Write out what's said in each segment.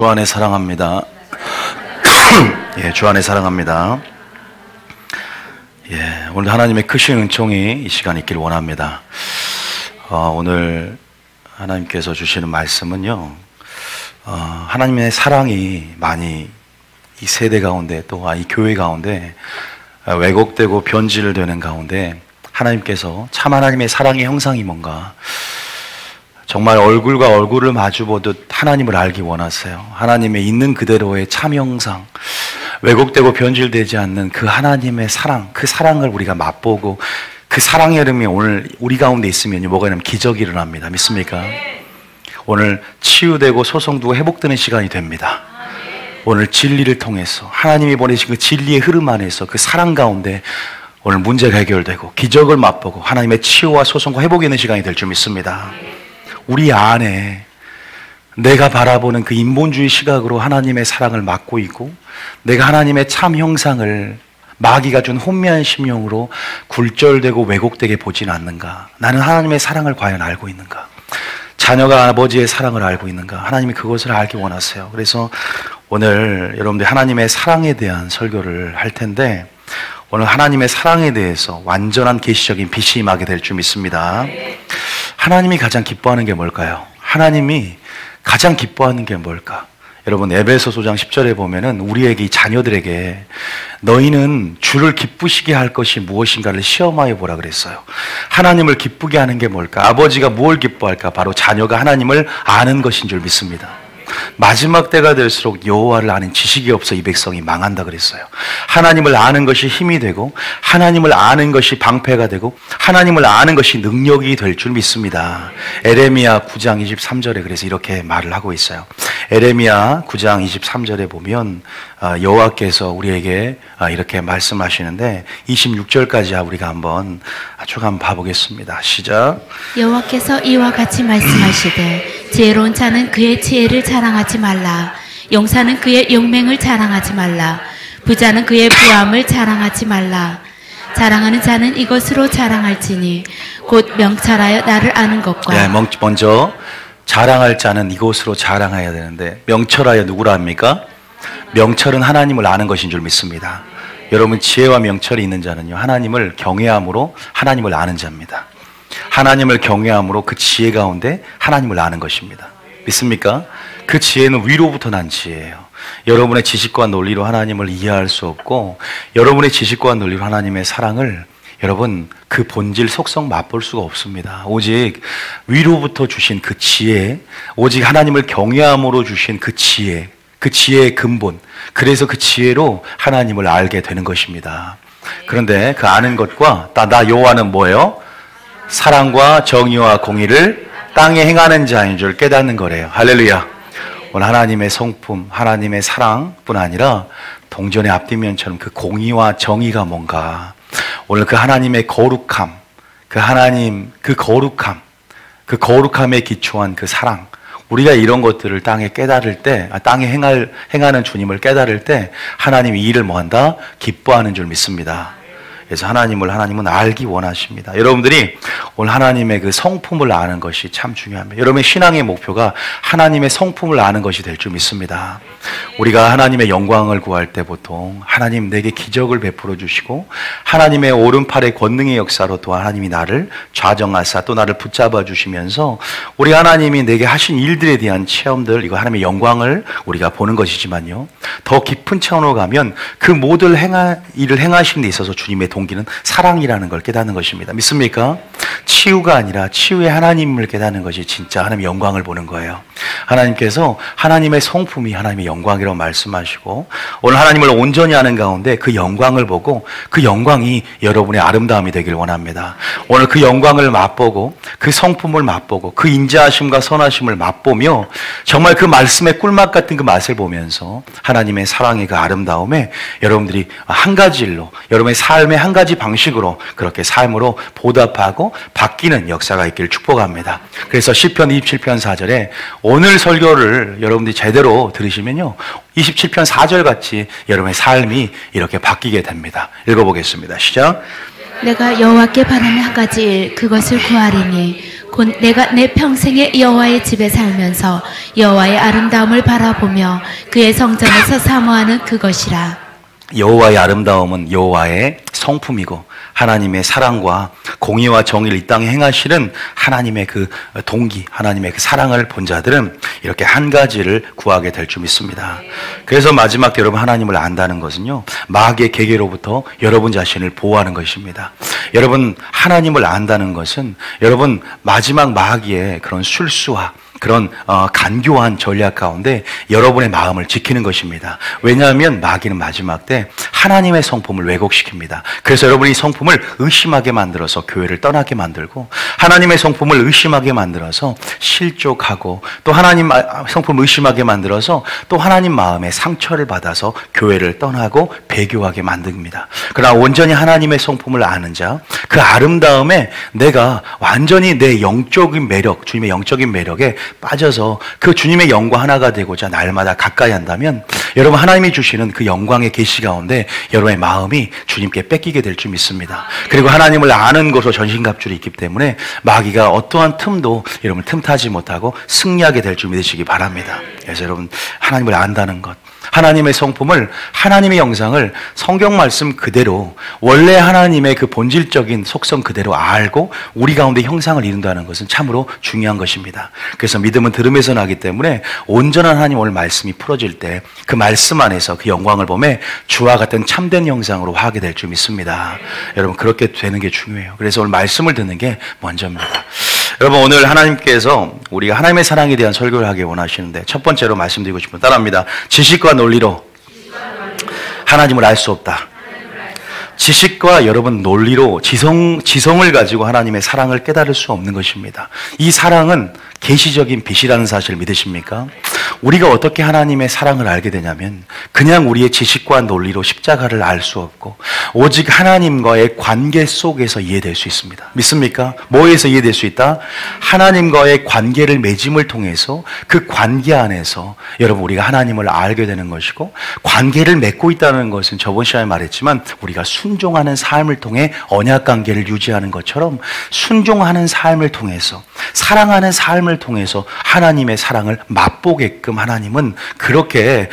주 안에 사랑합니다. 예, 주 안에 사랑합니다. 예, 오늘 하나님의 크신 은총이 이 시간에 있기를 원합니다. 오늘 하나님께서 주시는 말씀은요, 하나님의 사랑이 많이 이 세대 가운데 또 이 교회 가운데 왜곡되고 변질되는 가운데 하나님께서 참 하나님의 사랑의 형상이 뭔가 정말 얼굴과 얼굴을 마주보듯 하나님을 알기 원하세요. 하나님의 있는 그대로의 참 형상, 왜곡되고 변질되지 않는 그 하나님의 사랑, 그 사랑을 우리가 맛보고 그 사랑의 이름이 오늘 우리 가운데 있으면 뭐가 있냐면 기적이 일어납니다. 믿습니까? 오늘 치유되고 소성되고 회복되는 시간이 됩니다. 오늘 진리를 통해서 하나님이 보내신 그 진리의 흐름 안에서 그 사랑 가운데 오늘 문제가 해결되고 기적을 맛보고 하나님의 치유와 소성과 회복이 있는 시간이 될 줄 믿습니다. 우리 안에 내가 바라보는 그 인본주의 시각으로 하나님의 사랑을 맡고 있고 내가 하나님의 참 형상을 마귀가 준 혼미한 심령으로 굴절되고 왜곡되게 보진 않는가? 나는 하나님의 사랑을 과연 알고 있는가? 자녀가 아버지의 사랑을 알고 있는가? 하나님이 그것을 알기 원하세요. 그래서 오늘 여러분들 하나님의 사랑에 대한 설교를 할 텐데 오늘 하나님의 사랑에 대해서 완전한 계시적인 빛이 임하게 될 줄 믿습니다. 하나님이 가장 기뻐하는 게 뭘까요? 하나님이 가장 기뻐하는 게 뭘까? 여러분 에베소서 5장 10절에 보면은 우리에게 이 자녀들에게 너희는 주를 기쁘시게 할 것이 무엇인가를 시험하여 보라 그랬어요. 하나님을 기쁘게 하는 게 뭘까? 아버지가 무엇을 기뻐할까? 바로 자녀가 하나님을 아는 것인 줄 믿습니다. 마지막 때가 될수록 여호와를 아는 지식이 없어 이 백성이 망한다 그랬어요. 하나님을 아는 것이 힘이 되고 하나님을 아는 것이 방패가 되고 하나님을 아는 것이 능력이 될 줄 믿습니다. 에레미야 9장 23절에 그래서 이렇게 말을 하고 있어요. 에레미야 9장 23절에 보면 여호와께서 우리에게 이렇게 말씀하시는데 26절까지 우리가 한번 쭉 한번 봐보겠습니다. 시작. 여호와께서 이와 같이 말씀하시되 지혜로운 자는 그의 지혜를 자랑하지 말라. 용사는 그의 용맹을 자랑하지 말라. 부자는 그의 부함을 자랑하지 말라. 자랑하는 자는 이것으로 자랑할지니 곧 명철하여 나를 아는 것과. 네, 먼저 자랑할 자는 이것으로 자랑해야 되는데 명철하여 누구라 합니까? 명철은 하나님을 아는 것인 줄 믿습니다. 여러분 지혜와 명철이 있는 자는요 하나님을 경외함으로 하나님을 아는 자입니다. 하나님을 경외함으로 그 지혜 가운데 하나님을 아는 것입니다. 믿습니까? 그 지혜는 위로부터 난 지혜예요. 여러분의 지식과 논리로 하나님을 이해할 수 없고 여러분의 지식과 논리로 하나님의 사랑을 여러분 그 본질 속성 맛볼 수가 없습니다. 오직 위로부터 주신 그 지혜, 오직 하나님을 경외함으로 주신 그 지혜, 그 지혜의 근본, 그래서 그 지혜로 하나님을 알게 되는 것입니다. 그런데 그 아는 것과 나 여호와는 뭐예요? 사랑과 정의와 공의를 땅에 행하는 자인 줄 깨닫는 거래요. 할렐루야. 오늘 하나님의 성품, 하나님의 사랑뿐 아니라 동전의 앞뒷면처럼 그 공의와 정의가 뭔가 오늘 그 하나님의 거룩함, 그 하나님 그 거룩함, 그 거룩함에 기초한 그 사랑, 우리가 이런 것들을 땅에 깨달을 때, 땅에 행하는 주님을 깨달을 때 하나님이 이 일을 뭐한다? 기뻐하는 줄 믿습니다. 그래서 하나님은 알기 원하십니다. 여러분들이 오늘 하나님의 그 성품을 아는 것이 참 중요합니다. 여러분의 신앙의 목표가 하나님의 성품을 아는 것이 될 줄 믿습니다. 우리가 하나님의 영광을 구할 때 보통 하나님 내게 기적을 베풀어 주시고 하나님의 오른팔의 권능의 역사로 또 하나님이 나를 좌정하사 또 나를 붙잡아 주시면서 우리 하나님이 내게 하신 일들에 대한 체험들, 이거 하나님의 영광을 우리가 보는 것이지만요 더 깊은 차원으로 가면 그 모든 일을 행하신 데 있어서 주님의 동기는 사랑이라는 걸 깨닫는 것입니다. 믿습니까? 치유가 아니라 치유의 하나님을 깨닫는 것이 진짜 하나님의 영광을 보는 거예요. 하나님께서 하나님의 성품이 하나님의 영광이라고 말씀하시고 오늘 하나님을 온전히 아는 가운데 그 영광을 보고 그 영광이 여러분의 아름다움이 되길 원합니다. 오늘 그 영광을 맛보고 그 성품을 맛보고 그 인자하심과 선하심을 맛보며 정말 그 말씀의 꿀맛 같은 그 맛을 보면서 하나님의 사랑의 그 아름다움에 여러분들이 한 가지 일로 여러분의 삶의 한 가지 방식으로 그렇게 삶으로 보답하고 바뀌는 역사가 있기를 축복합니다. 그래서 시편 27편 4절에 오늘 설교를 여러분들이 제대로 들으시면요 27편 4절 같이 여러분의 삶이 이렇게 바뀌게 됩니다. 읽어보겠습니다. 시작. 내가 여호와께 바라는 한 가지 일 그것을 구하리니 곧 내가 내 평생에 여호와의 집에 살면서 여호와의 아름다움을 바라보며 그의 성전에서 사모하는 그것이라. 여호와의 아름다움은 여호와의 성품이고 하나님의 사랑과 공의와 정의를 이 땅에 행하시는 하나님의 그 동기, 하나님의 그 사랑을 본 자들은 이렇게 한 가지를 구하게 될 줄 믿습니다. 그래서 마지막 때 여러분 하나님을 안다는 것은요, 마귀의 계계로부터 여러분 자신을 보호하는 것입니다. 여러분 하나님을 안다는 것은 여러분 마지막 마귀의 그런 술수와 그런 간교한 전략 가운데 여러분의 마음을 지키는 것입니다. 왜냐하면 마귀는 마지막 때 하나님의 성품을 왜곡시킵니다. 그래서 여러분이 성품을 의심하게 만들어서 교회를 떠나게 만들고, 하나님의 성품을 의심하게 만들어서 실족하고, 또 하나님 성품을 의심하게 만들어서 또 하나님 마음에 상처를 받아서 교회를 떠나고 배교하게 만듭니다. 그러나 온전히 하나님의 성품을 아는 자, 그 아름다움에 내가 완전히 내 영적인 매력, 주님의 영적인 매력에 빠져서 그 주님의 영과 하나가 되고자 날마다 가까이 한다면 여러분 하나님이 주시는 그 영광의 계시 가운데 여러분의 마음이 주님께 뺏기게 될 줄 믿습니다. 그리고 하나님을 아는 것으로 전신갑주를 입기 때문에 마귀가 어떠한 틈도 여러분 틈타지 못하고 승리하게 될 줄 믿으시기 바랍니다. 그래서 여러분 하나님을 안다는 것, 하나님의 성품을, 하나님의 영상을 성경 말씀 그대로 원래 하나님의 그 본질적인 속성 그대로 알고 우리 가운데 형상을 이룬다는 것은 참으로 중요한 것입니다. 그래서 믿음은 들음에서 나기 때문에 온전한 하나님 오늘 말씀이 풀어질 때 그 말씀 안에서 그 영광을 보며 주와 같은 참된 형상으로 화하게 될 줄 믿습니다. 여러분 그렇게 되는 게 중요해요. 그래서 오늘 말씀을 듣는 게 먼저입니다. 여러분 오늘 하나님께서 우리가 하나님의 사랑에 대한 설교를 하기 원하시는데 첫 번째로 말씀드리고 싶은 따라합니다. 지식과 논리로 하나님을 알 수 없다. 지식과 여러분 논리로 지성을 가지고 하나님의 사랑을 깨달을 수 없는 것입니다. 이 사랑은 계시적인 빛이라는 사실을 믿으십니까? 우리가 어떻게 하나님의 사랑을 알게 되냐면 그냥 우리의 지식과 논리로 십자가를 알 수 없고 오직 하나님과의 관계 속에서 이해될 수 있습니다. 믿습니까? 뭐에서 이해될 수 있다? 하나님과의 관계를 맺음을 통해서 그 관계 안에서 여러분 우리가 하나님을 알게 되는 것이고, 관계를 맺고 있다는 것은 저번 시간에 말했지만 우리가 순종하는 삶을 통해 언약 관계를 유지하는 것처럼 순종하는 삶을 통해서, 사랑하는 삶을 통해서 하나님의 사랑을 맛보게끔 하나님은 그렇게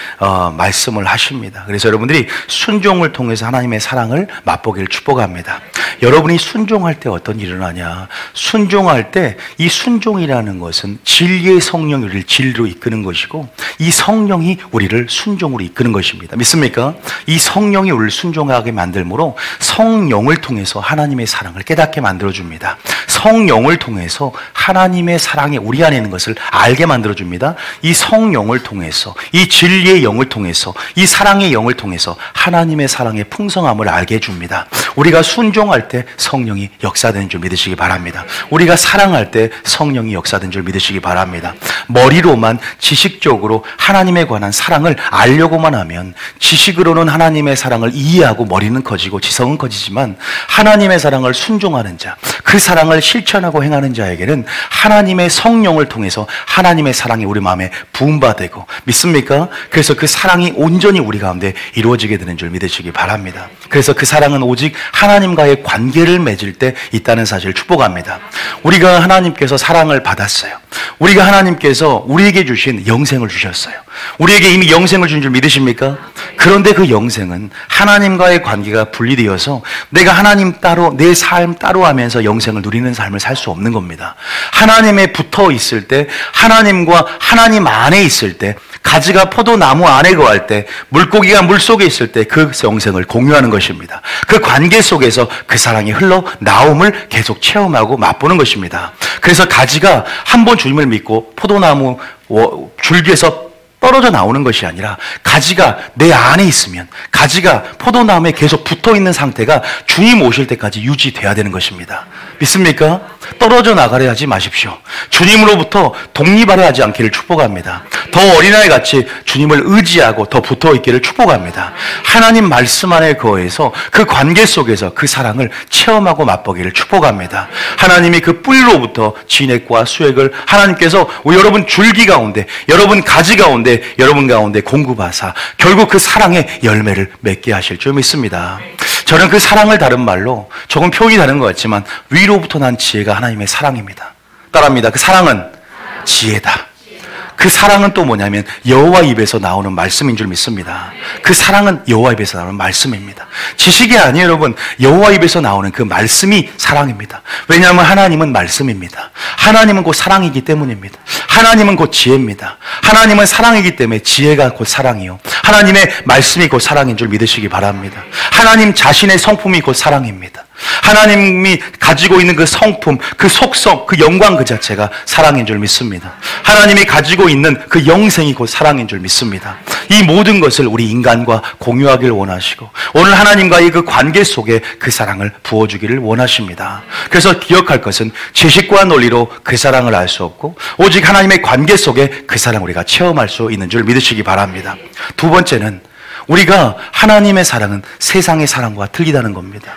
말씀을 하십니다. 그래서 여러분들이 순종을 통해서 하나님의 사랑을 맛보기를 축복합니다. 여러분이 순종할 때 어떤 일이 일어나냐? 순종할 때 이 순종이라는 것은 진리의 성령이 우리를 진리로 이끄는 것이고 이 성령이 우리를 순종으로 이끄는 것입니다. 믿습니까? 이 성령이 우리를 순종하게 만들므로 성령을 통해서 하나님의 사랑을 깨닫게 만들어줍니다. 성령을 통해서 하나님의 사랑이 우리 안에 있는 것을 알게 만들어줍니다. 이 성령을 통해서, 이 진리의 영을 통해서, 이 사랑의 영을 통해서 하나님의 사랑의 풍성함을 알게 해줍니다. 우리가 순종할 때 성령이 역사되는 줄 믿으시기 바랍니다. 우리가 사랑할 때 성령이 역사되는 줄 믿으시기 바랍니다. 머리로만 지식적으로 하나님에 관한 사랑을 알려고만 하면 지식으로는 하나님의 사랑을 이해하고 머리는 커지고 지성은 커지지만 하나님의 사랑을 순종하는 자, 그 사랑을 실천하고 행하는 자에게는 하나님의 성령을 통해서 하나님의 사랑이 우리 마음에 부음받고, 믿습니까? 그래서 그 사랑이 온전히 우리 가운데 이루어지게 되는 줄 믿으시기 바랍니다. 그래서 그 사랑은 오직 하나님과의 관계를 맺을 때 있다는 사실을 축복합니다. 우리가 하나님께서 사랑을 받았어요. 우리가 하나님께서 우리에게 주신 영생을 주셨어요. 우리에게 이미 영생을 준 줄 믿으십니까? 그런데 그 영생은 하나님과의 관계가 분리되어서 내가 하나님 따로, 내 삶 따로 하면서 영생을 누리는 삶을 살 수 없는 겁니다. 하나님에 붙어 있을 때, 하나님과 하나님 안에 있을 때, 가지가 포도나무 안에 거할 때, 물고기가 물속에 있을 때 그 영생을 공유하는 것입니다. 그 관계 속에서 그 사랑이 흘러나옴을 계속 체험하고 맛보는 것입니다. 그래서 가지가 한 번 주님을 믿고 포도나무 줄기에서 떨어져 나오는 것이 아니라 가지가 내 안에 있으면, 가지가 포도나무에 계속 붙어있는 상태가 주님 오실 때까지 유지돼야 되는 것입니다. 믿습니까? 떨어져 나가려 하지 마십시오. 주님으로부터 독립하려 하지 않기를 축복합니다. 더 어린아이 같이 주님을 의지하고 더 붙어있기를 축복합니다. 하나님 말씀 안에 거해서 그 관계 속에서 그 사랑을 체험하고 맛보기를 축복합니다. 하나님이 그 뿌리로부터 진액과 수액을 하나님께서 여러분 줄기 가운데, 여러분 가지 가운데, 여러분 가운데 공급하사 결국 그 사랑의 열매를 맺게 하실 줄 믿습니다. 저는 그 사랑을 다른 말로, 조금 표현이 다른 것 같지만 위로부터 난 지혜가 하나님의 사랑입니다. 따라합니다. 그 사랑은 지혜다. 그 사랑은 또 뭐냐면 여호와 입에서 나오는 말씀인 줄 믿습니다. 그 사랑은 여호와 입에서 나오는 말씀입니다. 지식이 아니에요, 여러분. 여호와 입에서 나오는 그 말씀이 사랑입니다. 왜냐하면 하나님은 말씀입니다. 하나님은 곧 사랑이기 때문입니다. 하나님은 곧 지혜입니다. 하나님은 사랑이기 때문에 지혜가 곧 사랑이요, 하나님의 말씀이 곧 사랑인 줄 믿으시기 바랍니다. 하나님 자신의 성품이 곧 사랑입니다. 하나님이 가지고 있는 그 성품, 그 속성, 그 영광 그 자체가 사랑인 줄 믿습니다. 하나님이 가지고 있는 그 영생이 곧 사랑인 줄 믿습니다. 이 모든 것을 우리 인간과 공유하기를 원하시고 오늘 하나님과의 그 관계 속에 그 사랑을 부어주기를 원하십니다. 그래서 기억할 것은 지식과 논리로 그 사랑을 알 수 없고 오직 하나님의 관계 속에 그 사랑을 우리가 체험할 수 있는 줄 믿으시기 바랍니다. 두 번째는 우리가 하나님의 사랑은 세상의 사랑과 틀리다는 겁니다.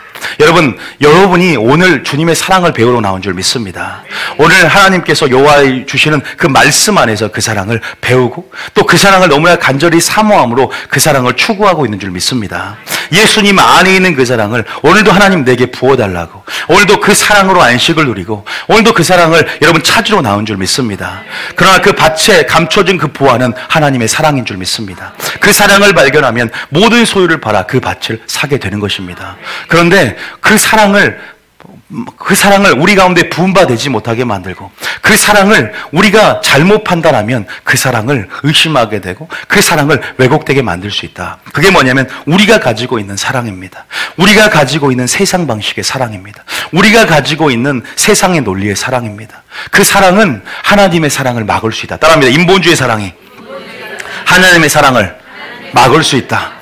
여러분이 오늘 주님의 사랑을 배우러 나온 줄 믿습니다. 오늘 하나님께서 여호와 주시는 그 말씀 안에서 그 사랑을 배우고 또 그 사랑을 너무나 간절히 사모함으로 그 사랑을 추구하고 있는 줄 믿습니다. 예수님 안에 있는 그 사랑을 오늘도 하나님 내게 부어달라고, 오늘도 그 사랑으로 안식을 누리고 오늘도 그 사랑을 여러분 찾으러 나온 줄 믿습니다. 그러나 그 밭에 감춰진 그 부화는 하나님의 사랑인 줄 믿습니다. 그 사랑을 발견하면 모든 소유를 팔아 그 밭을 사게 되는 것입니다. 그런데 그 사랑을 우리 가운데 부음받지 못하게 만들고 그 사랑을 우리가 잘못 판단하면 그 사랑을 의심하게 되고 그 사랑을 왜곡되게 만들 수 있다. 그게 뭐냐면 우리가 가지고 있는 사랑입니다. 우리가 가지고 있는 세상 방식의 사랑입니다. 우리가 가지고 있는 세상의 논리의 사랑입니다. 그 사랑은 하나님의 사랑을 막을 수 있다. 따라합니다. 인본주의 사랑이 하나님의 사랑을 막을 수 있다.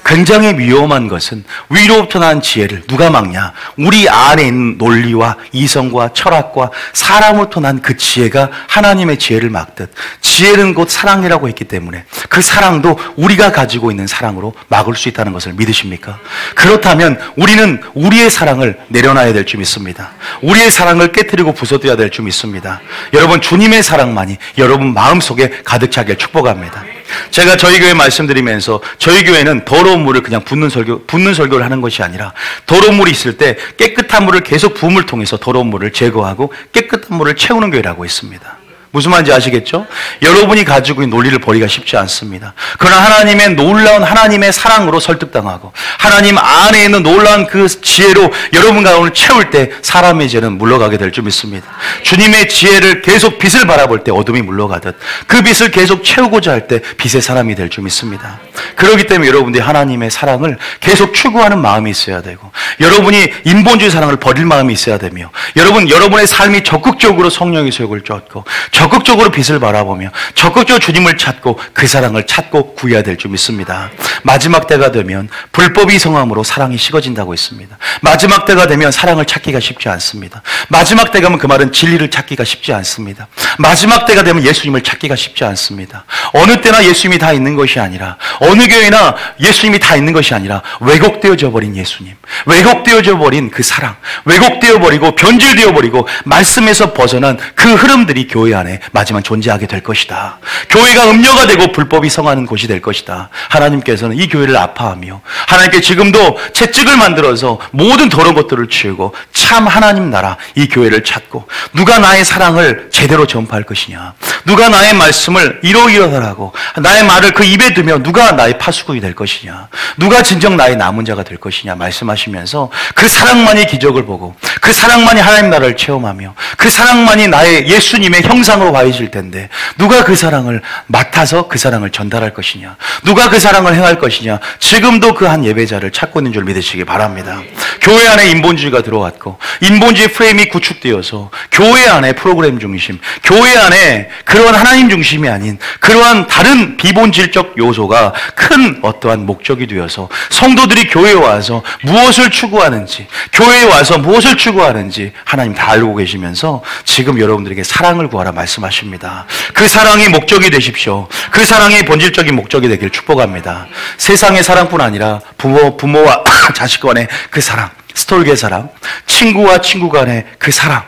굉장히 위험한 것은 위로부터 난 지혜를 누가 막냐? 우리 안에 있는 논리와 이성과 철학과 사람으로부터 난 그 지혜가 하나님의 지혜를 막듯 지혜는 곧 사랑이라고 했기 때문에 그 사랑도 우리가 가지고 있는 사랑으로 막을 수 있다는 것을 믿으십니까? 그렇다면 우리는 우리의 사랑을 내려놔야 될 줄 믿습니다. 우리의 사랑을 깨트리고 부숴둬야 될 줄 믿습니다. 여러분, 주님의 사랑만이 여러분 마음속에 가득 차길 축복합니다. 제가 저희 교회 말씀드리면서 저희 교회는 더러운 물을 그냥 붓는 설교를 하는 것이 아니라 더러운 물이 있을 때 깨끗한 물을 계속 부음을 통해서 더러운 물을 제거하고 깨끗한 물을 채우는 교회라고 했습니다. 무슨 말인지 아시겠죠? 여러분이 가지고 있는 논리를 버리기가 쉽지 않습니다. 그러나 하나님의 놀라운 하나님의 사랑으로 설득당하고 하나님 안에 있는 놀라운 그 지혜로 여러분 가운데 채울 때 사람의 죄는 물러가게 될 줄 믿습니다. 주님의 지혜를 계속 빛을 바라볼 때 어둠이 물러가듯 그 빛을 계속 채우고자 할 때 빛의 사람이 될 줄 믿습니다. 그렇기 때문에 여러분들이 하나님의 사랑을 계속 추구하는 마음이 있어야 되고 여러분이 인본주의 사랑을 버릴 마음이 있어야 되며 여러분의 삶이 적극적으로 성령의 소욕을 쫓고 적극적으로 빛을 바라보며 적극적으로 주님을 찾고 그 사랑을 찾고 구해야 될 줄 믿습니다. 마지막 때가 되면 불법이 성함으로 사랑이 식어진다고 했습니다. 마지막 때가 되면 사랑을 찾기가 쉽지 않습니다. 마지막 때가 되면 그 말은 진리를 찾기가 쉽지 않습니다. 마지막 때가 되면 예수님을 찾기가 쉽지 않습니다. 어느 때나 예수님이 다 있는 것이 아니라 어느 교회나 예수님이 다 있는 것이 아니라 왜곡되어져 버린 예수님, 왜곡되어져 버린 그 사랑, 왜곡되어 버리고 변질되어 버리고 말씀에서 벗어난 그 흐름들이 교회 안에 마지막 존재하게 될 것이다. 교회가 음녀가 되고 불법이 성하는 곳이 될 것이다. 하나님께서는 이 교회를 아파하며 하나님께 지금도 채찍을 만들어서 모든 더러운 것들을 치우고 참 하나님 나라 이 교회를 찾고 누가 나의 사랑을 제대로 전파할 것이냐, 누가 나의 말씀을 이러이러하라고 나의 말을 그 입에 두며 누가 나의 파수꾼이 될 것이냐, 누가 진정 나의 남은 자가 될 것이냐 말씀하시면서 그 사랑만이 기적을 보고 그 사랑만이 하나님 나라를 체험하며 그 사랑만이 나의 예수님의 형상으로 봐이실 텐데 누가 그 사랑을 맡아서 그 사랑을 전달할 것이냐, 누가 그 사랑을 행할 것이냐, 지금도 그 한 예배자를 찾고 있는 줄 믿으시기 바랍니다. 교회 안에 인본주의가 들어왔고 인본주의 프레임이 구축되어서 교회 안에 프로그램 중심, 교회 안에 그러한 하나님 중심이 아닌 그러한 다른 비본질적 요소가 큰 어떠한 목적이 되어서 성도들이 교회에 와서 무엇을 추구하는지, 교회에 와서 무엇을 추구하는지 하나님 다 알고 계시면서 지금 여러분들에게 사랑을 구하라 말씀하십니다. 그 사랑이 목적이 되십시오. 그 사랑이 본질적인 목적이 되길 축복합니다. 세상의 사랑뿐 아니라 부모와 자식 간의 그 사랑, 스톨게 사랑, 친구와 친구 간의 그 사랑,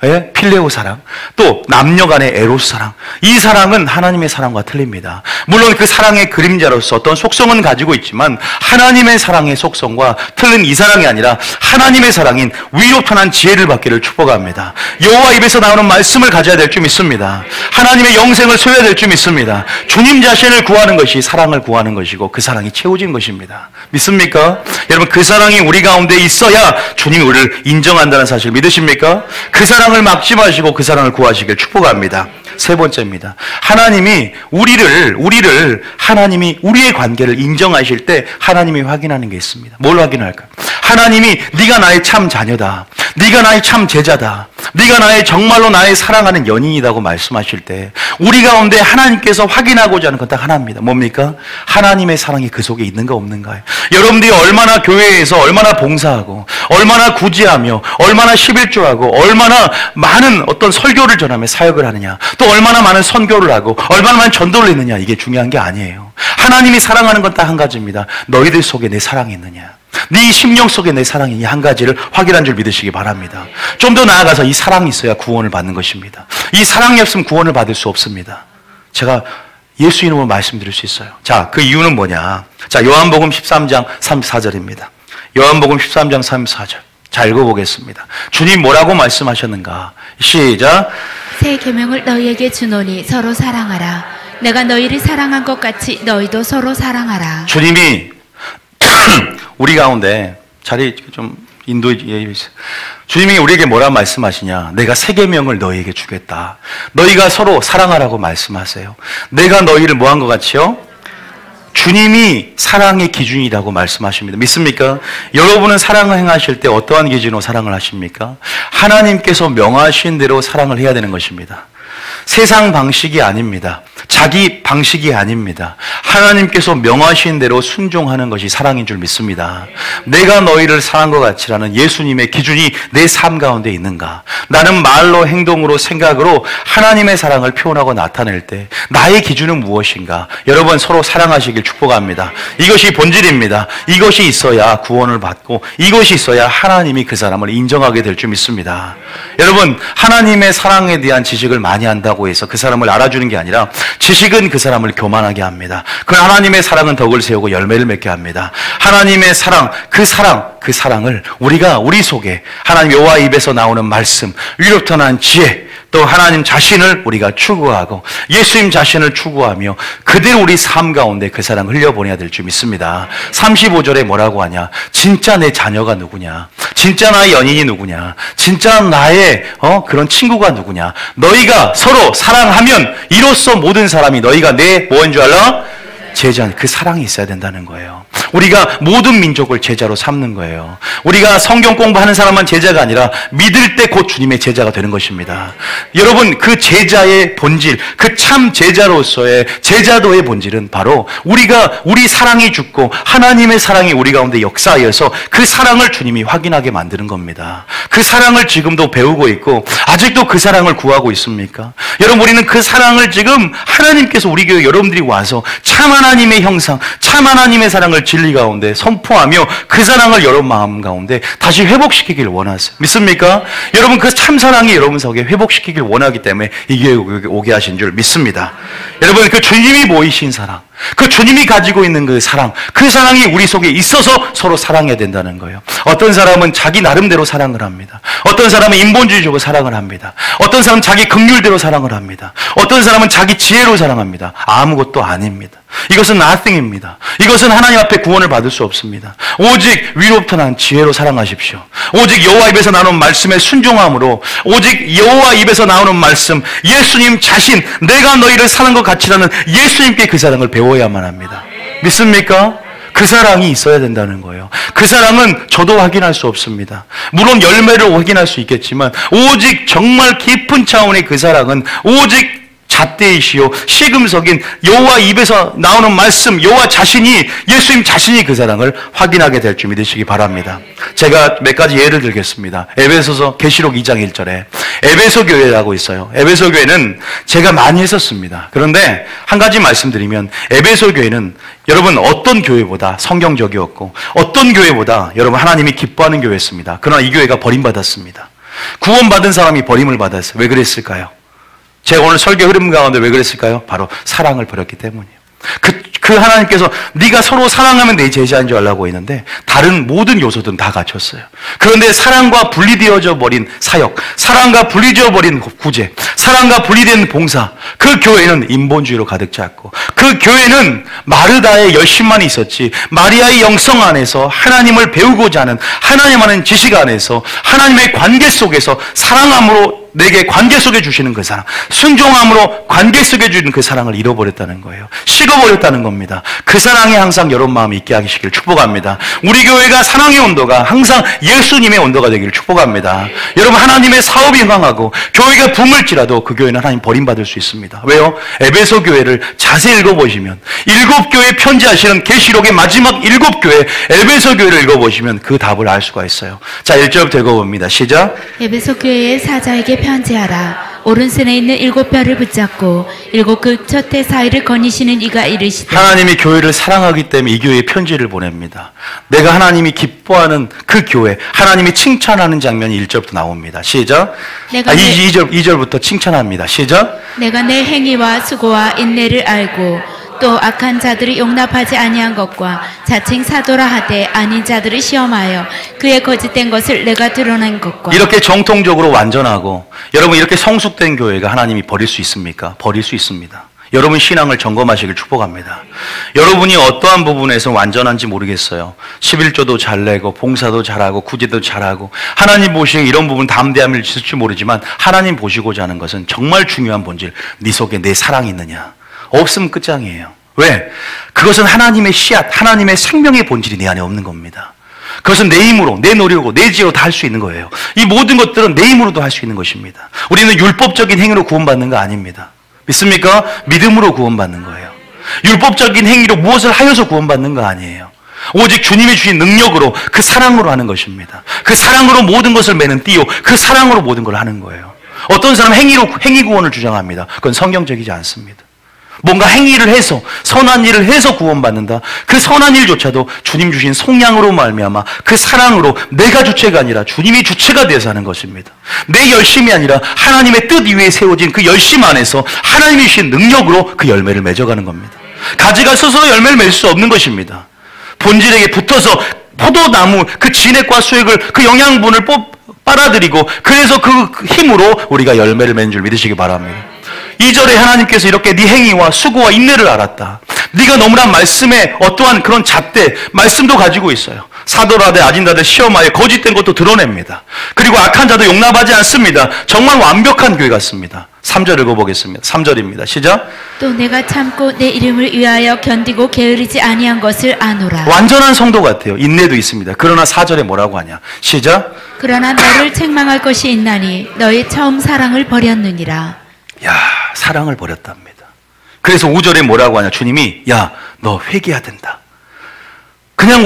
예? 필레오 사랑, 또 남녀 간의 에로스 사랑. 이 사랑은 하나님의 사랑과 틀립니다. 물론 그 사랑의 그림자로서 어떤 속성은 가지고 있지만 하나님의 사랑의 속성과 틀린 이 사랑이 아니라 하나님의 사랑인 위로탄한 지혜를 받기를 축복합니다. 여호와 입에서 나오는 말씀을 가져야 될 줄 믿습니다. 하나님의 영생을 소유해야 될 줄 믿습니다. 주님 자신을 구하는 것이 사랑을 구하는 것이고 그 사랑이 채워진 것입니다. 믿습니까? 여러분, 그 사랑이 우리 가운데 있어야 주님이 우리를 인정한다는 사실 믿으십니까? 그 사랑을 막지 마시고 그 사랑을 구하시길 축복합니다. 세 번째입니다. 하나님이 하나님이 우리의 관계를 인정하실 때 하나님이 확인하는 게 있습니다. 뭘 확인할까요? 하나님이 네가 나의 참 자녀다. 네가 나의 참 제자다. 네가 나의 정말로 나의 사랑하는 연인이라고 말씀하실 때 우리 가운데 하나님께서 확인하고자 하는 건 딱 하나입니다. 뭡니까? 하나님의 사랑이 그 속에 있는가 없는가요? 여러분들이 얼마나 교회에서 얼마나 봉사하고 얼마나 구제하며 얼마나 11조하고 얼마나 많은 어떤 설교를 전하며 사역을 하느냐, 또 얼마나 많은 선교를 하고 얼마나 많은 전도를 했느냐, 이게 중요한 게 아니에요. 하나님이 사랑하는 건 딱 한 가지입니다. 너희들 속에 내 사랑이 있느냐, 네 심령 속에 내 사랑이 있느냐, 한 가지를 확인한 줄 믿으시기 바랍니다. 좀 더 나아가서 이 사랑이 있어야 구원을 받는 것입니다. 이 사랑이 없으면 구원을 받을 수 없습니다. 제가 예수 이름으로 말씀드릴 수 있어요. 자, 그 이유는 뭐냐? 자, 요한복음 13장 34절입니다. 요한복음 13장 34절. 자, 읽어보겠습니다. 주님 뭐라고 말씀하셨는가? 시작. 새 계명을 너희에게 주노니 서로 사랑하라. 내가 너희를 사랑한 것 같이 너희도 서로 사랑하라. 주님이 우리 가운데 자리 좀 인도해 주세요. 주님이 우리에게 뭐라 말씀하시냐? 내가 새 계명을 너희에게 주겠다. 너희가 서로 사랑하라고 말씀하세요. 내가 너희를 뭐한 것 같이요? 주님이 사랑의 기준이라고 말씀하십니다. 믿습니까? 여러분은 사랑을 행하실 때 어떠한 기준으로 사랑을 하십니까? 하나님께서 명하신 대로 사랑을 해야 되는 것입니다. 세상 방식이 아닙니다. 자기 방식이 아닙니다. 하나님께서 명하신 대로 순종하는 것이 사랑인 줄 믿습니다. 내가 너희를 사랑한 것 같이라는 예수님의 기준이 내 삶 가운데 있는가? 나는 말로, 행동으로, 생각으로 하나님의 사랑을 표현하고 나타낼 때 나의 기준은 무엇인가? 여러분, 서로 사랑하시길 축복합니다. 이것이 본질입니다. 이것이 있어야 구원을 받고 이것이 있어야 하나님이 그 사람을 인정하게 될 줄 믿습니다. 여러분, 하나님의 사랑에 대한 지식을 많이 한다고 해서 그 사람을 알아주는 게 아니라 지식은 그 사람을 교만하게 합니다. 그 하나님의 사랑은 덕을 세우고 열매를 맺게 합니다. 하나님의 사랑, 그 사랑을 우리가 우리 속에 하나님 여호와 입에서 나오는 말씀, 위로탄한 지혜, 또 하나님 자신을 우리가 추구하고 예수님 자신을 추구하며 그대로 우리 삶 가운데 그 사랑을 흘려보내야 될 줄 믿습니다. 35절에 뭐라고 하냐? 진짜 내 자녀가 누구냐? 진짜 나의 연인이 누구냐? 진짜 나의 그런 친구가 누구냐? 너희가 서로 사랑하면 이로써 모든 사람이 너희가 내 뭐인 줄 알아? 제자, 그 사랑이 있어야 된다는 거예요. 우리가 모든 민족을 제자로 삼는 거예요. 우리가 성경 공부하는 사람만 제자가 아니라 믿을 때 곧 주님의 제자가 되는 것입니다. 여러분, 그 제자의 본질, 그 참 제자로서의 제자도의 본질은 바로 우리 사랑이 죽고 하나님의 사랑이 우리 가운데 역사하여서 그 사랑을 주님이 확인하게 만드는 겁니다. 그 사랑을 지금도 배우고 있고 아직도 그 사랑을 구하고 있습니까? 여러분, 우리는 그 사랑을 지금 하나님께서 우리 교회 여러분들이 와서 참 하나님의 형상, 참 하나님의 사랑을 진리 가운데 선포하며 그 사랑을 여러분 마음 가운데 다시 회복시키길 원하세요. 믿습니까? 여러분, 그 참 사랑이 여러분 속에 회복시키길 원하기 때문에 이 교회에 오게 하신 줄 믿습니다. 여러분, 그 주님이 보이신 사랑, 그 주님이 가지고 있는 그 사랑이 우리 속에 있어서 서로 사랑해야 된다는 거예요. 어떤 사람은 자기 나름대로 사랑을 합니다. 어떤 사람은 인본주의적으로 사랑을 합니다. 어떤 사람은 자기 긍휼대로 사랑을 합니다. 어떤 사람은 자기 지혜로 사랑합니다. 아무것도 아닙니다. 이것은 nothing입니다. 이것은 하나님 앞에 구원을 받을 수 없습니다. 오직 위로부터 난 지혜로 사랑하십시오. 오직 여호와 입에서 나오는 말씀에 순종함으로, 오직 여호와 입에서 나오는 말씀, 예수님 자신, 내가 너희를 사는 것 같이라는 예수님께 그 사랑을 배워야만 합니다. 믿습니까? 그 사랑이 있어야 된다는 거예요. 그 사랑은 저도 확인할 수 없습니다. 물론 열매를 확인할 수 있겠지만 오직 정말 깊은 차원의 그 사랑은 오직 잣대이시오 시금석인 여호와 입에서 나오는 말씀, 여호와 자신이, 예수님 자신이 그 사랑을 확인하게 될 줄 믿으시기 바랍니다. 제가 몇 가지 예를 들겠습니다. 에베소서 계시록 2장 1절에 에베소 교회라고 있어요. 에베소 교회는 제가 많이 했었습니다. 그런데 한 가지 말씀드리면 에베소 교회는 여러분 어떤 교회보다 성경적이었고 어떤 교회보다 여러분 하나님이 기뻐하는 교회였습니다. 그러나 이 교회가 버림받았습니다. 구원받은 사람이 버림을 받았어요. 왜 그랬을까요? 제가 오늘 설교 흐름 가운데 왜 그랬을까요? 바로 사랑을 버렸기 때문이에요. 그 하나님께서 네가 서로 사랑하면 내 제자인 줄 알라고 했는데 다른 모든 요소들은 다 갖췄어요. 그런데 사랑과 분리되어져 버린 사역, 사랑과 분리되어 버린 구제, 사랑과 분리된 봉사, 그 교회는 인본주의로 가득 찼고 그 교회는 마르다의 열심만 있었지 마리아의 영성 안에서 하나님을 배우고자 하는 하나님 하는 지식 안에서 하나님의 관계 속에서 사랑함으로 내게 관계 속에 주시는 그 사랑, 순종함으로 관계 속에 주는 그 사랑을 잃어버렸다는 거예요. 식어버렸다는 겁니다. 그 사랑이 항상 여러분 마음에 있게 하시기를 축복합니다. 우리 교회가 사랑의 온도가 항상 예수님의 온도가 되기를 축복합니다. 여러분 하나님의 사업이 흥황하고 교회가 붐을지라도 그 교회는 하나님 버림받을 수 있습니다. 왜요? 에베소 교회를 자세히 읽어보시면 7교회 편지하시는 계시록의 마지막 7교회 에베소 교회를 읽어보시면 그 답을 알 수가 있어요. 자, 1절부터 읽어봅니다. 시작. 에베소 교회의 사자에게 편지하라. 오른손에 있는 7별을 붙잡고 7 극처대 사이를 거니시는 이가 이르시되 하나님이 교회를 사랑하기 때문에 이 교회에 편지를 보냅니다. 내가 하나님이 기뻐하는 그 교회, 하나님이 칭찬하는 장면이 1절부터 나옵니다. 시작. 2절부터 칭찬합니다. 시작. 내가 내 행위와 수고와 인내를 알고 또 악한 자들이 용납하지 아니한 것과 자칭 사도라 하되 아닌 자들을 시험하여 그의 거짓된 것을 내가 드러낸 것과 이렇게 정통적으로 완전하고 여러분 이렇게 성숙된 교회가 하나님이 버릴 수 있습니까? 버릴 수 있습니다. 여러분 신앙을 점검하시길 축복합니다. 여러분이 어떠한 부분에서 완전한지 모르겠어요. 11조도 잘 내고 봉사도 잘하고 구제도 잘하고 하나님 보시기에 이런 부분 담대함을 있을지 모르지만 하나님 보시고자 하는 것은 정말 중요한 본질, 네 속에 내 사랑이 있느냐. 없으면 끝장이에요. 왜? 그것은 하나님의 씨앗, 하나님의 생명의 본질이 내 안에 없는 겁니다. 그것은 내 힘으로, 내 노력으로, 내 지혜로 다 할 수 있는 거예요. 이 모든 것들은 내 힘으로도 할 수 있는 것입니다. 우리는 율법적인 행위로 구원받는 거 아닙니다. 믿습니까? 믿음으로 구원받는 거예요. 율법적인 행위로 무엇을 하여서 구원받는 거 아니에요. 오직 주님이 주신 능력으로 그 사랑으로 하는 것입니다. 그 사랑으로 모든 것을 매는 띠요. 그 사랑으로 모든 걸 하는 거예요. 어떤 사람은 행위 구원을 주장합니다. 그건 성경적이지 않습니다. 뭔가 행위를 해서 선한 일을 해서 구원받는다. 그 선한 일조차도 주님 주신 속량으로 말미암아 그 사랑으로 내가 주체가 아니라 주님이 주체가 되어서 하는 것입니다. 내 열심이 아니라 하나님의 뜻 위에 세워진 그 열심 안에서 하나님이 주신 능력으로 그 열매를 맺어가는 겁니다. 가지가 스스로 열매를 맺을 수 없는 것입니다. 본질에게 붙어서 포도나무 그 진액과 수액을 그 영양분을 빨아들이고 그래서 그 힘으로 우리가 열매를 맺는 줄 믿으시기 바랍니다. 2절에 하나님께서 이렇게 네 행위와 수고와 인내를 알았다. 네가 너무나 말씀에 어떠한 그런 잣대, 말씀도 가지고 있어요. 사도라되 아진다되 시험하여 거짓된 것도 드러냅니다. 그리고 악한 자도 용납하지 않습니다. 정말 완벽한 교회 같습니다. 3절 읽어보겠습니다. 3절입니다. 시작. 또 내가 참고 내 이름을 위하여 견디고 게으르지 아니한 것을 아노라. 완전한 성도 같아요. 인내도 있습니다. 그러나 4절에 뭐라고 하냐. 시작. 그러나 너를 책망할 것이 있나니 너의 처음 사랑을 버렸느니라. 야, 사랑을 버렸답니다. 그래서 5절에 뭐라고 하냐. 주님이 야, 너 회개해야 된다. 그냥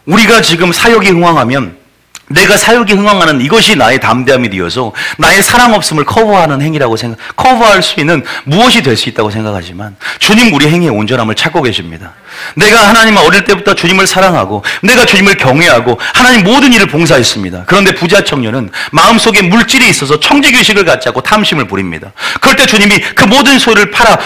우리가 지금 사역이 흥황하면 내가 사역이 흥황하는 이것이 나의 담대함이 되어서 나의 사랑 없음을 커버하는 행위라고 커버할 수 있는 무엇이 될 수 있다고 생각하지만 주님 우리 행위의 온전함을 찾고 계십니다. 내가 하나님 어릴 때부터 주님을 사랑하고 내가 주님을 경외하고 하나님 모든 일을 봉사했습니다. 그런데 부자 청년은 마음속에 물질이 있어서 청지교식을 갖지 않고 탐심을 부립니다. 그럴 때 주님이 그 모든 소유를 팔아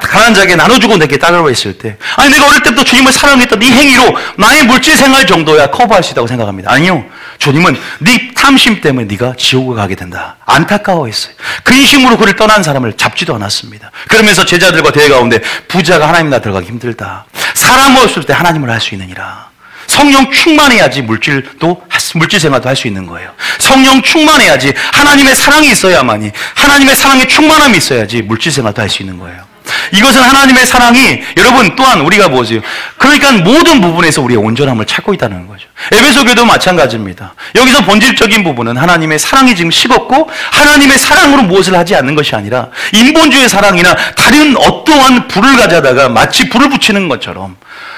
가난한 자에게 나눠주고 내게 따르라 했을 때 아니 내가 어릴 때부터 주님을 사랑했던 이 행위로 나의 물질 생활 정도야 커버할 수 있다고 생각합니다. 아니요. 주님은 네 탐심 때문에 네가 지옥을 가게 된다. 안타까워했어요. 근심으로 그를 떠난 사람을 잡지도 않았습니다. 그러면서 제자들과 대화 가운데 부자가 하나님 나라 들어가기 힘들다. 사람 없을 때 하나님을 할 수 있느니라. 성령 충만해야지 물질 생활도 할 수 있는 거예요. 성령 충만해야지 하나님의 사랑이 있어야만이 하나님의 사랑의 충만함이 있어야지 물질 생활도 할 수 있는 거예요. 이것은 하나님의 사랑이 여러분 또한 우리가 보세요. 그러니까 모든 부분에서 우리의 온전함을 찾고 있다는 거죠. 에베소 교회도 마찬가지입니다. 여기서 본질적인 부분은 하나님의 사랑이 지금 식었고 하나님의 사랑으로 무엇을 하지 않는 것이 아니라 인본주의 사랑이나 다른 어떠한 불을 가져다가 마치 불을 붙이는 것처럼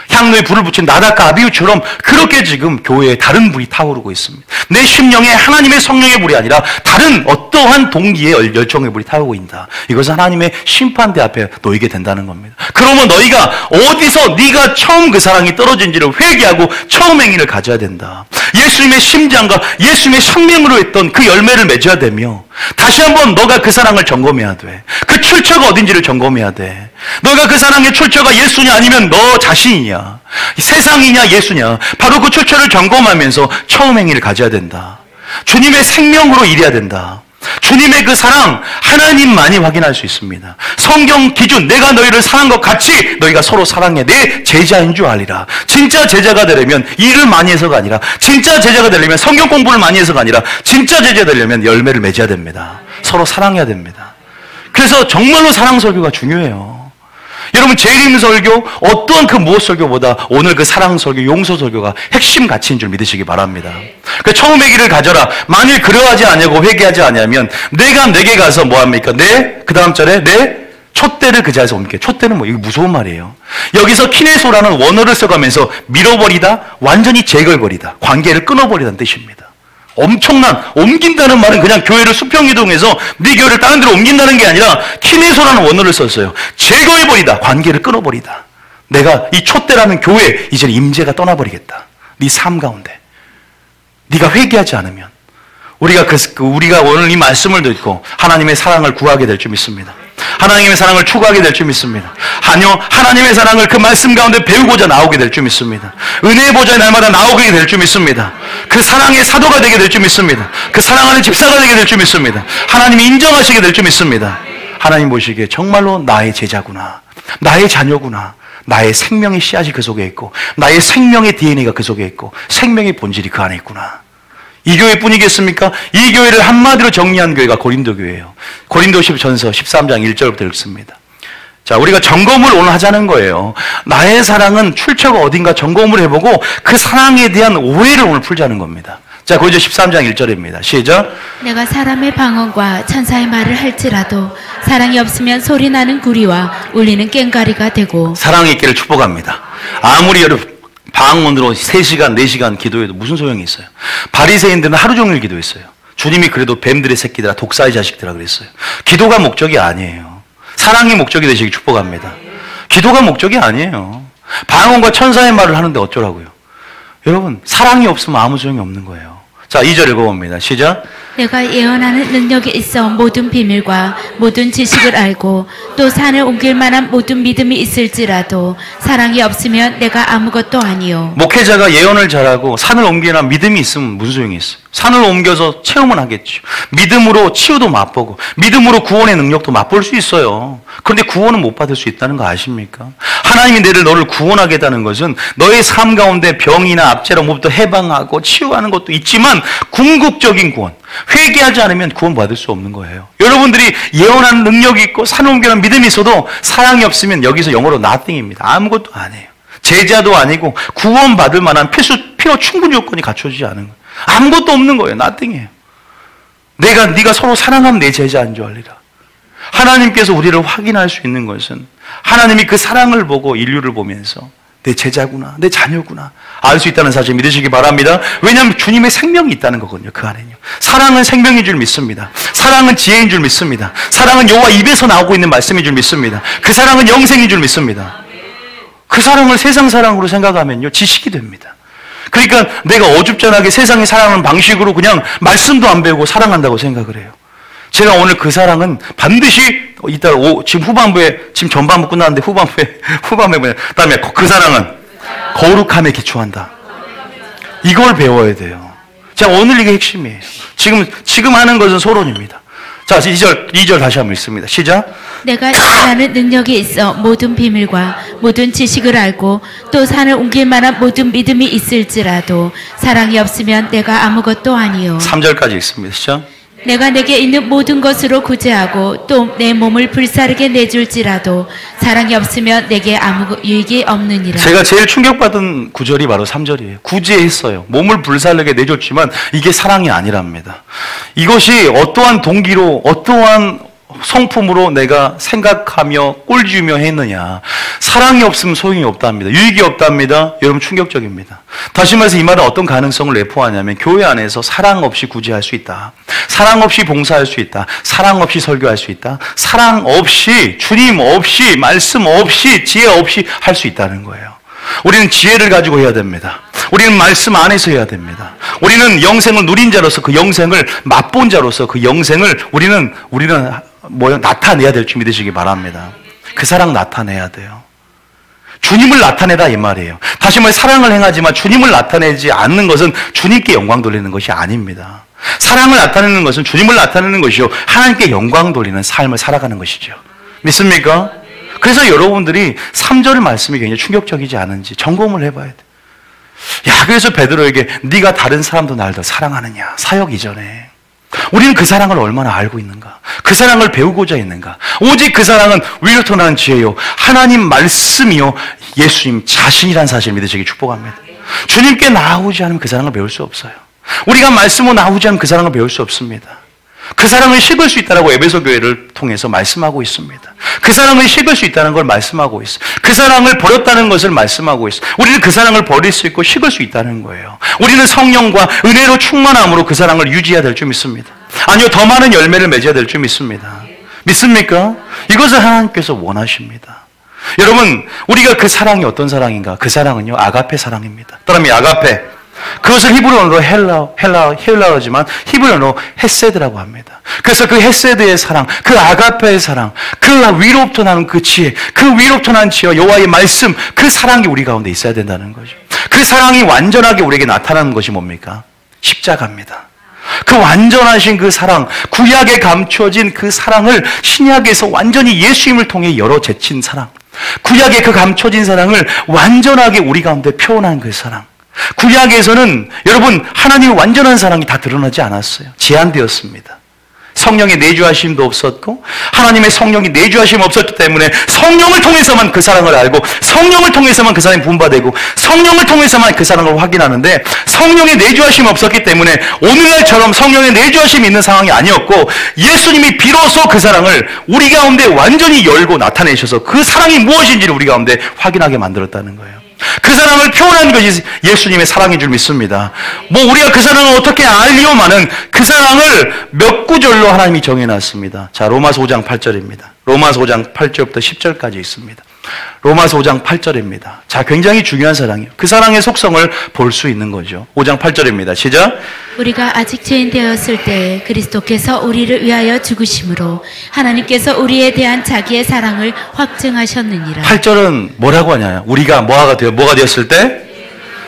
향로에 불을 붙인 나답과 아비후처럼 그렇게 지금 교회에 다른 불이 타오르고 있습니다. 내 심령에 하나님의 성령의 불이 아니라 다른 어떠한 동기의 열정의 불이 타오르고 있다. 이것은 하나님의 심판대 앞에 놓이게 된다는 겁니다. 그러면 너희가 어디서 네가 처음 그 사랑이 떨어진지를 회개하고 처음 행위를 가져야 된다. 예수님의 심장과 예수님의 생명으로 했던 그 열매를 맺어야 되며 다시 한번 너가 그 사랑을 점검해야 돼. 그 출처가 어딘지를 점검해야 돼. 너가 그 사랑의 출처가 예수냐 아니면 너 자신이냐, 세상이냐 예수냐, 바로 그 출처를 점검하면서 처음 행위를 가져야 된다. 주님의 생명으로 일해야 된다. 주님의 그 사랑 하나님만이 확인할 수 있습니다. 성경 기준, 내가 너희를 사랑한 것 같이 너희가 서로 사랑해 내 제자인 줄 알리라. 진짜 제자가 되려면 일을 많이 해서가 아니라, 진짜 제자가 되려면 성경 공부를 많이 해서가 아니라, 진짜 제자 되려면 열매를 맺어야 됩니다. 서로 사랑해야 됩니다. 그래서 정말로 사랑 설교가 중요해요. 여러분, 재림 설교, 어떠한 그 무엇 설교보다 오늘 그 사랑 설교, 용서 설교가 핵심 가치인 줄 믿으시기 바랍니다. 그 처음 회개를 가져라. 만일 그러하지 않냐고 회개하지 않냐면 내가 내게 가서 뭐합니까? 그 다음 절에 내 촛대를 그 자리에서 옮게. 촛대는 뭐, 이거 무서운 말이에요. 여기서 키네소라는 원어를 써가면서 밀어버리다, 완전히 제거해버리다, 관계를 끊어버리다는 뜻입니다. 엄청난, 옮긴다는 말은 그냥 교회를 수평이동해서 네 교회를 다른 데로 옮긴다는 게 아니라 키네소라는 원어를 썼어요. 제거해버리다, 관계를 끊어버리다. 내가 이 촛대라는 교회 이제 임재가 떠나버리겠다. 네 삶 가운데 네가 회개하지 않으면 우리가 오늘 이 말씀을 듣고 하나님의 사랑을 구하게 될 줄 믿습니다. 하나님의 사랑을 추구하게 될 줄 믿습니다. 아니요, 하나님의 사랑을 그 말씀 가운데 배우고자 나오게 될 줄 믿습니다. 은혜의 보좌에 날마다 나오게 될 줄 믿습니다. 그 사랑의 사도가 되게 될 줄 믿습니다. 그 사랑하는 집사가 되게 될 줄 믿습니다. 하나님이 인정하시게 될 줄 믿습니다. 하나님 보시기에 정말로 나의 제자구나, 나의 자녀구나, 나의 생명의 씨앗이 그 속에 있고 나의 생명의 DNA가 그 속에 있고 생명의 본질이 그 안에 있구나. 이 교회뿐이겠습니까? 이 교회를 한마디로 정리한 교회가 고린도 교회예요. 고린도전서 13장 1절부터 읽습니다. 자, 우리가 점검을 오늘 하자는 거예요. 나의 사랑은 출처가 어딘가 점검을 해보고 그 사랑에 대한 오해를 오늘 풀자는 겁니다. 자, 고린도 13장 1절입니다. 시작. 내가 사람의 방언과 천사의 말을 할지라도 사랑이 없으면 소리나는 구리와 울리는 꽹과리가 되고. 사랑이 있기를 축복합니다. 아무리 여러분 방언으로 3시간, 4시간 기도해도 무슨 소용이 있어요? 바리새인들은 하루 종일 기도했어요. 주님이 그래도 뱀들의 새끼들아, 독사의 자식들아 그랬어요. 기도가 목적이 아니에요. 사랑이 목적이 되시기 축복합니다. 기도가 목적이 아니에요. 방언과 천사의 말을 하는데 어쩌라고요? 여러분, 사랑이 없으면 아무 소용이 없는 거예요. 자, 2절 읽어봅니다. 시작. 내가 예언하는 능력이 있어 모든 비밀과 모든 지식을 알고 또 산을 옮길 만한 모든 믿음이 있을지라도 사랑이 없으면 내가 아무것도 아니요. 목회자가 예언을 잘하고 산을 옮기나 믿음이 있으면 무슨 소용이 있어요? 산을 옮겨서 체험은 하겠죠. 믿음으로 치유도 맛보고 믿음으로 구원의 능력도 맛볼 수 있어요. 그런데 구원은 못 받을 수 있다는 거 아십니까? 하나님이 너를 구원하겠다는 것은 너의 삶 가운데 병이나 압제로 뭐부터 해방하고 치유하는 것도 있지만 궁극적인 구원, 회개하지 않으면 구원 받을 수 없는 거예요. 여러분들이 예언하는 능력이 있고 산을 옮기는 믿음이 있어도 사랑이 없으면 여기서 영어로 nothing입니다. 아무것도 아니에요. 제자도 아니고 구원받을 만한 필요 충분 요건이 갖춰지지 않은 거예요. 아무것도 없는 거예요. nothing이에요. 네가 서로 사랑하면 내 제자인 줄 알리라. 하나님께서 우리를 확인할 수 있는 것은 하나님이 그 사랑을 보고 인류를 보면서 내 제자구나, 내 자녀구나 알 수 있다는 사실 믿으시기 바랍니다. 왜냐하면 주님의 생명이 있다는 거거든요. 그 안에는요. 사랑은 생명인 줄 믿습니다. 사랑은 지혜인 줄 믿습니다. 사랑은 여호와 입에서 나오고 있는 말씀인 줄 믿습니다. 그 사랑은 영생인 줄 믿습니다. 그 사랑을 세상 사랑으로 생각하면요, 지식이 됩니다. 그러니까 내가 어줍잖하게 세상이 사랑하는 방식으로 그냥 말씀도 안 배우고 사랑한다고 생각을 해요. 제가 오늘 그 사랑은 반드시 이따 지금 후반부에, 지금 전반부 끝났는데 후반부에 뭐냐, 그다음에 그 사랑은 거룩함에 기초한다. 이걸 배워야 돼요. 자, 오늘 이게 핵심이에요. 지금 하는 것은 소론입니다. 자, 2절 다시 한번 읽습니다. 시작. 내가 예언하는 능력이 있어 모든 비밀과 모든 지식을 알고 또 산을 옮길 만한 모든 믿음이 있을지라도 사랑이 없으면 내가 아무것도 아니요. 3절까지 읽습니다. 시작. 내가 내게 있는 모든 것으로 구제하고 또 내 몸을 불사르게 내줄지라도 사랑이 없으면 내게 아무 유익이 없느니라. 제가 제일 충격받은 구절이 바로 3절이에요. 구제했어요. 몸을 불사르게 내줬지만 이게 사랑이 아니랍니다. 이것이 어떠한 동기로 어떠한 성품으로 내가 생각하며 꼴지으며 했느냐. 사랑이 없으면 소용이 없답니다. 유익이 없답니다. 여러분 충격적입니다. 다시 말해서 이 말은 어떤 가능성을 내포하냐면 교회 안에서 사랑 없이 구제할 수 있다. 사랑 없이 봉사할 수 있다. 사랑 없이 설교할 수 있다. 사랑 없이 주님 없이 말씀 없이 지혜 없이 할 수 있다는 거예요. 우리는 지혜를 가지고 해야 됩니다. 우리는 말씀 안에서 해야 됩니다. 우리는 영생을 누린 자로서 그 영생을 맛본 자로서 그 영생을 우리는 나타내야 될 줄 믿으시기 바랍니다. 그 사랑 나타내야 돼요. 주님을 나타내다 이 말이에요. 다시 말해 사랑을 행하지만 주님을 나타내지 않는 것은 주님께 영광 돌리는 것이 아닙니다. 사랑을 나타내는 것은 주님을 나타내는 것이요 하나님께 영광 돌리는 삶을 살아가는 것이죠. 믿습니까? 그래서 여러분들이 3절 말씀이 굉장히 충격적이지 않은지 점검을 해봐야 돼. 야, 그래서 베드로에게 네가 다른 사람도 날 더 사랑하느냐. 사역 이전에. 우리는 그 사랑을 얼마나 알고 있는가? 그 사랑을 배우고자 있는가? 오직 그 사랑은 위로부터 나는 지혜요 하나님 말씀이요 예수님 자신이라는 사실을 믿으시기 축복합니다. 주님께 나아오지 않으면 그 사랑을 배울 수 없어요. 우리가 말씀으로 나오지 않으면 그 사랑을 배울 수 없습니다. 그 사랑을 식을 수 있다고 에베소 교회를 통해서 말씀하고 있습니다. 그 사랑을 식을 수 있다는 걸 말씀하고 있어요. 그 사랑을 버렸다는 것을 말씀하고 있어요. 우리는 그 사랑을 버릴 수 있고 식을 수 있다는 거예요. 우리는 성령과 은혜로 충만함으로 그 사랑을 유지해야 될 줄 믿습니다. 아니요, 더 많은 열매를 맺어야 될 줄 믿습니다. 믿습니까? 이것을 하나님께서 원하십니다. 여러분, 우리가 그 사랑이 어떤 사랑인가? 그 사랑은요, 아가페 사랑입니다. 따라하면 아가페. 그것을 히브리어로 헬라어지만 히브리어로 헤세드라고 합니다. 그래서 그 헤세드의 사랑, 그 아가페의 사랑, 그 위로부터 나는 그 지혜, 그 위로부터 나는 지혜와 여호와의 말씀, 그 사랑이 우리 가운데 있어야 된다는 거죠. 그 사랑이 완전하게 우리에게 나타나는 것이 뭡니까? 십자가입니다. 그 완전하신 그 사랑, 구약에 감춰진 그 사랑을 신약에서 완전히 예수님을 통해 열어 제친 사랑, 구약의 그 감춰진 사랑을 완전하게 우리 가운데 표현한 그 사랑. 구약에서는 여러분 하나님의 완전한 사랑이 다 드러나지 않았어요. 제한되었습니다. 성령의 내주하심도 없었고 하나님의 성령이 내주하심 없었기 때문에 성령을 통해서만 그 사랑을 알고 성령을 통해서만 그 사랑이 분바되고 성령을 통해서만 그 사랑을 확인하는데 성령의 내주하심이 없었기 때문에 오늘날처럼 성령의 내주하심이 있는 상황이 아니었고 예수님이 비로소 그 사랑을 우리 가운데 완전히 열고 나타내셔서 그 사랑이 무엇인지를 우리 가운데 확인하게 만들었다는 거예요. 그 사랑을 표현한 것이 예수님의 사랑인 줄 믿습니다. 우리가 그 사랑을 어떻게 알리오마는 그 사랑을 몇 구절로 하나님이 정해놨습니다. 자, 로마서 5장 8절입니다. 로마서 5장 8절부터 10절까지 있습니다. 로마서 5장 8절입니다. 자, 굉장히 중요한 사랑이에요. 그 사랑의 속성을 볼 수 있는 거죠. 5장 8절입니다. 시작. 우리가 아직 죄인 되었을 때 그리스도께서 우리를 위하여 죽으심으로 하나님께서 우리에 대한 자기의 사랑을 확증하셨느니라. 8절은 뭐라고 하냐? 우리가 뭐가 되었을 때?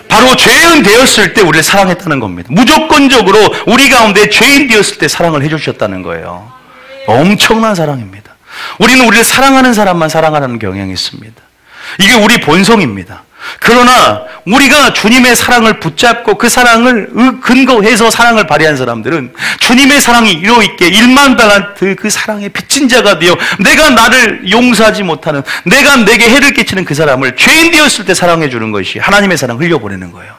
바로 죄인 되었을 때 우리를 사랑했다는 겁니다. 무조건적으로 우리 가운데 죄인 되었을 때 사랑을 해주셨다는 거예요. 엄청난 사랑입니다. 우리는 우리를 사랑하는 사람만 사랑하는 경향이 있습니다. 이게 우리 본성입니다. 그러나 우리가 주님의 사랑을 붙잡고 그 사랑을 근거해서 사랑을 발휘한 사람들은 주님의 사랑이 이로있게 일만당한 그 사랑의 빚진 자가 되어 내가 나를 용서하지 못하는, 내가 내게 해를 끼치는 그 사람을 죄인 되었을 때 사랑해 주는 것이 하나님의 사랑을 흘려보내는 거예요.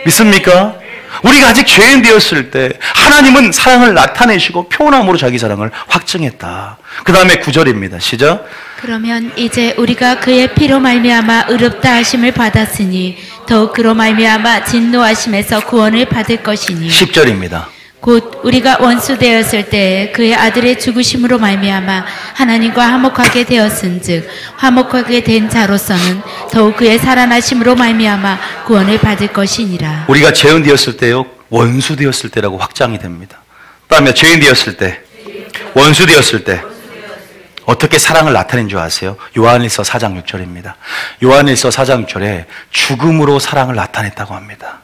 믿습니까? 우리가 아직 죄인 되었을 때 하나님은 사랑을 나타내시고 표현함으로 자기 사랑을 확증했다. 그 다음에 9절입니다. 시작. 그러면 이제 우리가 그의 피로 말미암아 의롭다 하심을 받았으니 더욱 그로 말미암아 진노하심에서 구원을 받을 것이니. 10절입니다. 곧 우리가 원수 되었을 때 그의 아들의 죽으심으로 말미암아 하나님과 화목하게 되었은즉 화목하게 된 자로서는 더욱 그의 살아나심으로 말미암아 구원을 받을 것이니라. 우리가 죄인 되었을 때요, 원수 되었을 때라고 확장이 됩니다. 그다음에 죄인 되었을 때, 원수 되었을 때 어떻게 사랑을 나타낸 줄 아세요? 요한일서 4장 6절입니다. 요한일서 4장 6절에 죽음으로 사랑을 나타냈다고 합니다.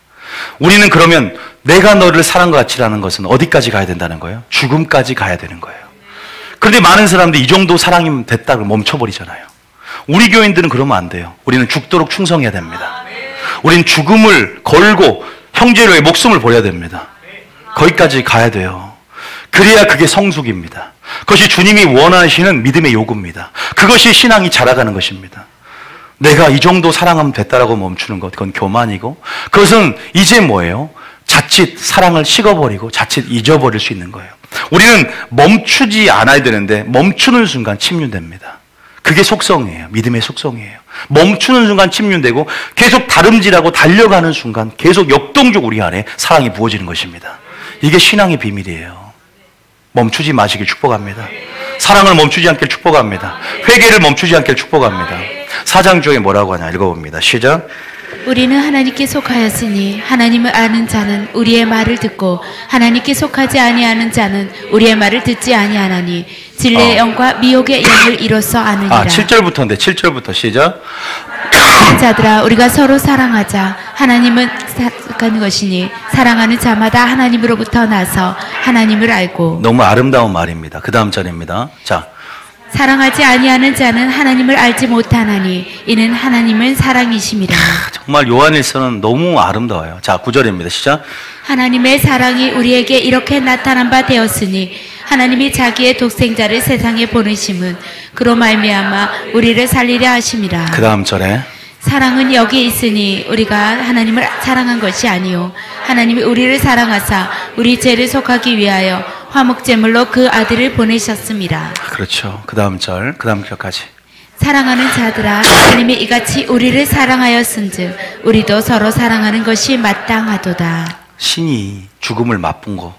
우리는 그러면 내가 너를 사랑과 같이라는 것은 어디까지 가야 된다는 거예요? 죽음까지 가야 되는 거예요. 그런데 많은 사람들이 이 정도 사랑이면 됐다고 멈춰버리잖아요. 우리 교인들은 그러면 안 돼요. 우리는 죽도록 충성해야 됩니다. 우리는 죽음을 걸고 형제로의 목숨을 버려야 됩니다. 거기까지 가야 돼요. 그래야 그게 성숙입니다. 그것이 주님이 원하시는 믿음의 요구입니다. 그것이 신앙이 자라가는 것입니다. 내가 이 정도 사랑하면 됐다라고 멈추는 것, 그건 교만이고, 그것은 이제 뭐예요? 자칫 사랑을 식어버리고 자칫 잊어버릴 수 있는 거예요. 우리는 멈추지 않아야 되는데 멈추는 순간 침륜됩니다. 그게 속성이에요. 믿음의 속성이에요. 멈추는 순간 침륜되고 계속 다름질하고 달려가는 순간 계속 역동적 우리 안에 사랑이 부어지는 것입니다. 이게 신앙의 비밀이에요. 멈추지 마시길 축복합니다. 사랑을 멈추지 않길 축복합니다. 회개를 멈추지 않길 축복합니다. 4장 중에 뭐라고 하냐 읽어봅니다. 시작. 우리는 하나님께 속하였으니 하나님을 아는 자는 우리의 말을 듣고 하나님께 속하지 아니하는 자는 우리의 말을 듣지 아니하나니 진리의 영과 미혹의 영을 이로써 아느니라. 7절부터인데 7절부터 시작. 자들아 우리가 서로 사랑하자. 하나님은 사랑하는 것이니 사랑하는 자마다 하나님으로부터 나서 하나님을 알고. 너무 아름다운 말입니다. 그 다음 절입니다. 자, 사랑하지 아니하는 자는 하나님을 알지 못하나니 이는 하나님은 사랑이심이라. 정말 요한일서는 너무 아름다워요. 자, 9절입니다. 시작. 하나님의 사랑이 우리에게 이렇게 나타난 바 되었으니 하나님이 자기의 독생자를 세상에 보내심은 그로 말미암아 우리를 살리려 하심이라. 그 다음 절에 사랑은 여기 있으니 우리가 하나님을 사랑한 것이 아니요 하나님이 우리를 사랑하사 우리 죄를 속하기 위하여 화목제물로 그 아들을 보내셨습니다. 그렇죠. 그 다음 절, 그 다음 절까지. 사랑하는 자들아 하나님이 이같이 우리를 사랑하였은즉 우리도 서로 사랑하는 것이 마땅하도다. 신이 죽음을 맛본 거.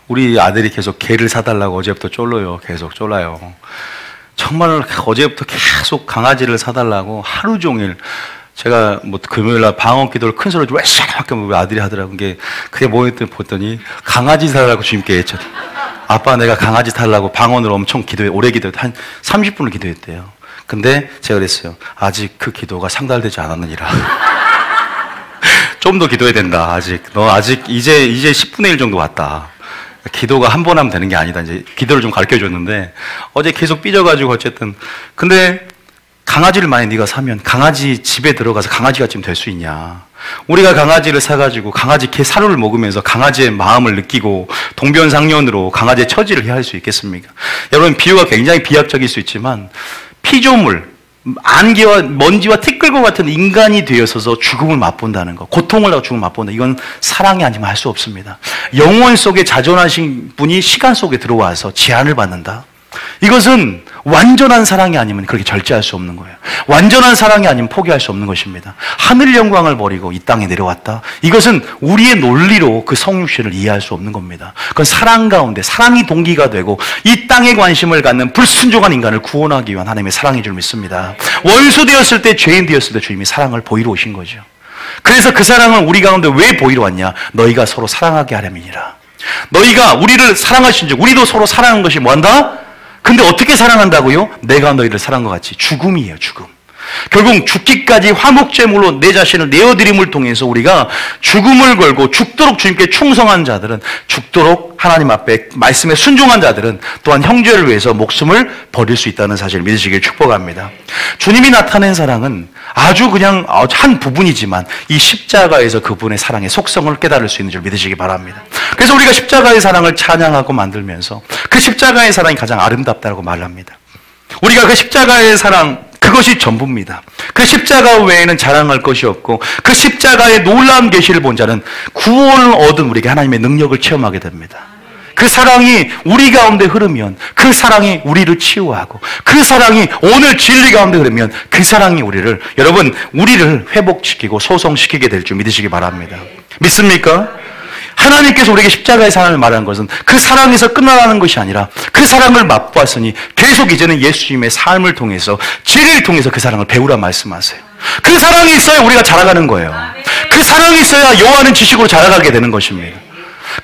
우리 아들이 계속 개를 사달라고 어제부터 쫄러요. 계속 쫄라요. 정말 어제부터 계속 강아지를 사달라고 하루 종일. 제가 뭐 금요일날 방언 기도를 큰 소리로 왜 시작할까 우리 아들이 하더라고. 그게 뭐였더니 보더니 강아지 사달라고 주님께 했죠. 아빠 내가 강아지 달라고 방언으로 엄청 기도해 오래 기도했대. 한 30분을 기도했대요. 근데 제가 그랬어요. 아직 그 기도가 상달되지 않았느니라. 좀 더 기도해야 된다. 아직 너 아직 이제 10분의 1 정도 왔다. 기도가 한 번 하면 되는 게 아니다. 이제 기도를 좀 가르쳐 줬는데 어제 계속 삐져가지고 어쨌든 근데 강아지를 만약 네가 사면 강아지 집에 들어가서 강아지가 지금 될 수 있냐? 우리가 강아지를 사가지고 강아지 개 사료를 먹으면서 강아지의 마음을 느끼고 동변상련으로 강아지의 처지를 해야 할 수 있겠습니까? 여러분 비유가 굉장히 비약적일 수 있지만 피조물, 안개와 먼지와 티끌과 같은 인간이 되어서서 죽음을 맛본다는 것, 고통을 하고 죽음을 맛본다. 이건 사랑이 아니면 할 수 없습니다. 영혼 속에 자존하신 분이 시간 속에 들어와서 제한을 받는다. 이것은 완전한 사랑이 아니면 그렇게 절제할 수 없는 거예요. 완전한 사랑이 아니면 포기할 수 없는 것입니다. 하늘 영광을 버리고 이 땅에 내려왔다. 이것은 우리의 논리로 그 성육신을 이해할 수 없는 겁니다. 그건 사랑 가운데 사랑이 동기가 되고 이 땅에 관심을 갖는 불순종한 인간을 구원하기 위한 하나님의 사랑인 줄 믿습니다. 원수 되었을 때 죄인 되었을 때 주님이 사랑을 보이러 오신 거죠. 그래서 그 사랑은 우리 가운데 왜 보이러 왔냐? 너희가 서로 사랑하게 하려면이라. 너희가 우리를 사랑하신 즉 우리도 서로 사랑하는 것이 뭐한다? 근데 어떻게 사랑한다고요? 내가 너희를 사랑한 것 같이. 죽음이에요, 죽음. 결국 죽기까지 화목제물로 내 자신을 내어드림을 통해서 우리가 죽음을 걸고 죽도록 주님께 충성한 자들은, 죽도록 하나님 앞에 말씀에 순종한 자들은 또한 형제를 위해서 목숨을 버릴 수 있다는 사실을 믿으시길 축복합니다. 주님이 나타낸 사랑은 아주 그냥 한 부분이지만 이 십자가에서 그분의 사랑의 속성을 깨달을 수 있는 줄 믿으시기 바랍니다. 그래서 우리가 십자가의 사랑을 찬양하고 만들면서 그 십자가의 사랑이 가장 아름답다고 말합니다. 우리가 그 십자가의 사랑, 그것이 전부입니다. 그 십자가 외에는 자랑할 것이 없고 그 십자가의 놀라운 계시를 본 자는 구원을 얻은 우리에게 하나님의 능력을 체험하게 됩니다. 그 사랑이 우리 가운데 흐르면 그 사랑이 우리를 치유하고 그 사랑이 오늘 진리 가운데 흐르면 그 사랑이 우리를, 여러분, 우리를 회복시키고 소성시키게 될 줄 믿으시기 바랍니다. 믿습니까? 하나님께서 우리에게 십자가의 사랑을 말하는 것은 그 사랑에서 끝나가는 것이 아니라 그 사랑을 맛보았으니 계속 이제는 예수님의 삶을 통해서, 진리를 통해서 그 사랑을 배우라 말씀하세요. 그 사랑이 있어야 우리가 자라가는 거예요. 그 사랑이 있어야 여호와는 지식으로 자라가게 되는 것입니다.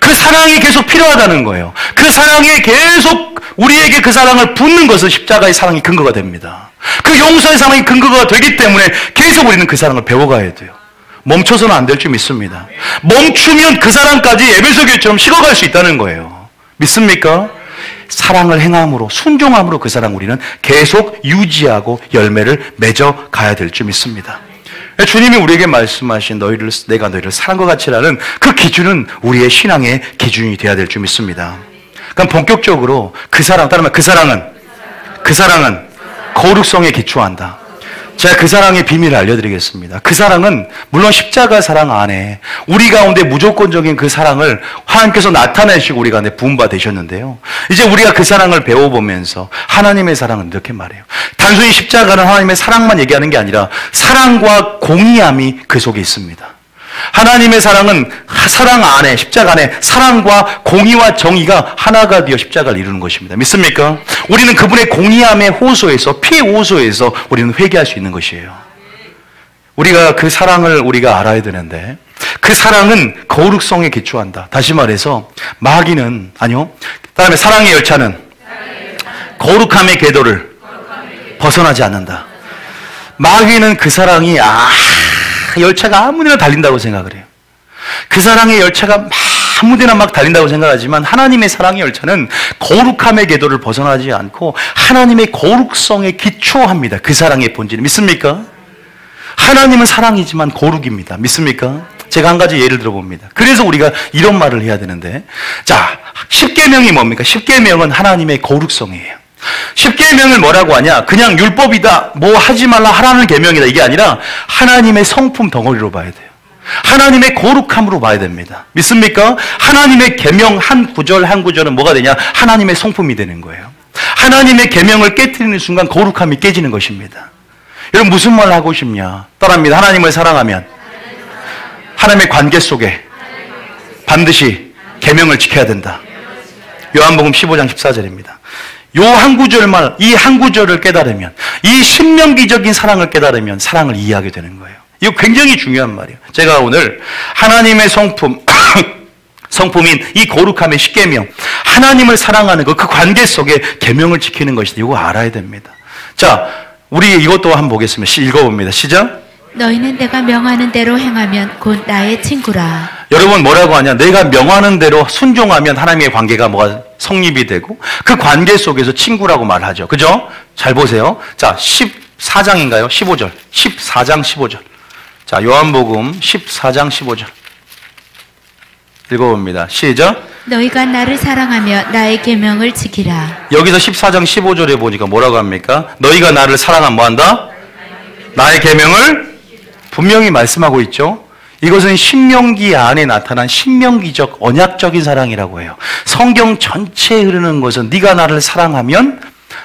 그 사랑이 계속 필요하다는 거예요. 그 사랑에 계속 우리에게 그 사랑을 붓는 것은 십자가의 사랑이 근거가 됩니다. 그 용서의 사랑이 근거가 되기 때문에 계속 우리는 그 사랑을 배워가야 돼요. 멈춰서는 안 될 줄 믿습니다. 멈추면 그 사랑까지 에베소 교회처럼 식어갈 수 있다는 거예요. 믿습니까? 사랑을 행함으로, 순종함으로 그 사랑 우리는 계속 유지하고 열매를 맺어 가야 될 줄 믿습니다. 주님이 우리에게 말씀하신 내가 너희를 사랑과 같이라는 그 기준은 우리의 신앙의 기준이 되어야 될 줄 믿습니다. 그럼 본격적으로 그 사랑, 따르면 그 사랑은 거룩성에 기초한다. 제가 그 사랑의 비밀을 알려드리겠습니다. 그 사랑은 물론 십자가 사랑 안에 우리 가운데 무조건적인 그 사랑을 하나님께서 나타내시고 우리 가운데 부은 바 되셨는데요. 이제 우리가 그 사랑을 배워보면서 하나님의 사랑은 이렇게 말해요. 단순히 십자가는 하나님의 사랑만 얘기하는 게 아니라 사랑과 공의함이 그 속에 있습니다. 하나님의 사랑은 사랑 안에, 십자가 안에 사랑과 공의와 정의가 하나가 되어 십자가를 이루는 것입니다. 믿습니까? 우리는 그분의 공의함의 호소에서, 피의 호소에서 우리는 회개할 수 있는 것이에요. 우리가 그 사랑을 우리가 알아야 되는데, 그 사랑은 거룩성에 기초한다. 다시 말해서 마귀는, 아니요, 그다음에 사랑의 열차는 거룩함의 궤도를 벗어나지 않는다. 마귀는 그 사랑이 열차가 아무데나 달린다고 생각을 해요. 그 사랑의 열차가 아무데나 막 달린다고 생각하지만 하나님의 사랑의 열차는 거룩함의 궤도를 벗어나지 않고 하나님의 거룩성에 기초합니다. 그 사랑의 본질. 믿습니까? 하나님은 사랑이지만 거룩입니다. 믿습니까? 제가 한 가지 예를 들어봅니다. 그래서 우리가 이런 말을 해야 되는데, 자, 십계명이 뭡니까? 십계명은 하나님의 거룩성이에요. 십계명을 뭐라고 하냐? 그냥 율법이다, 뭐 하지 말라 하라는 계명이다, 이게 아니라 하나님의 성품 덩어리로 봐야 돼요. 하나님의 거룩함으로 봐야 됩니다. 믿습니까? 하나님의 계명 한 구절 한 구절은 뭐가 되냐? 하나님의 성품이 되는 거예요. 하나님의 계명을 깨트리는 순간 거룩함이 깨지는 것입니다. 여러분 무슨 말 하고 싶냐? 따라합니다. 하나님을 사랑하면 하나님의 관계 속에 반드시 계명을 지켜야 된다. 요한복음 15장 14절입니다. 요 한 구절만, 이 한 구절을 깨달으면, 이 신명기적인 사랑을 깨달으면 사랑을 이해하게 되는 거예요. 이거 굉장히 중요한 말이에요. 제가 오늘 하나님의 성품, 성품인 이 거룩함의 십계명, 하나님을 사랑하는 그 관계 속에 계명을 지키는 것이다. 이거 알아야 됩니다. 자, 우리 이것도 한번 보겠습니다. 읽어봅니다. 시작. 너희는 내가 명하는 대로 행하면 곧 나의 친구라. 여러분 뭐라고 하냐? 내가 명하는 대로 순종하면 하나님의 관계가 뭐가 성립이 되고 그 관계 속에서 친구라고 말하죠. 그죠? 잘 보세요. 자, 14장인가요? 15절. 14장 15절. 자, 요한복음 14장 15절. 읽어봅니다. 시작. 너희가 나를 사랑하며 나의 계명을 지키라. 여기서 14장 15절에 보니까 뭐라고 합니까? 너희가 나를 사랑하면 뭐한다? 나의 계명을 분명히 말씀하고 있죠. 이것은 신명기 안에 나타난 신명기적 언약적인 사랑이라고 해요. 성경 전체에 흐르는 것은 네가 나를 사랑하면,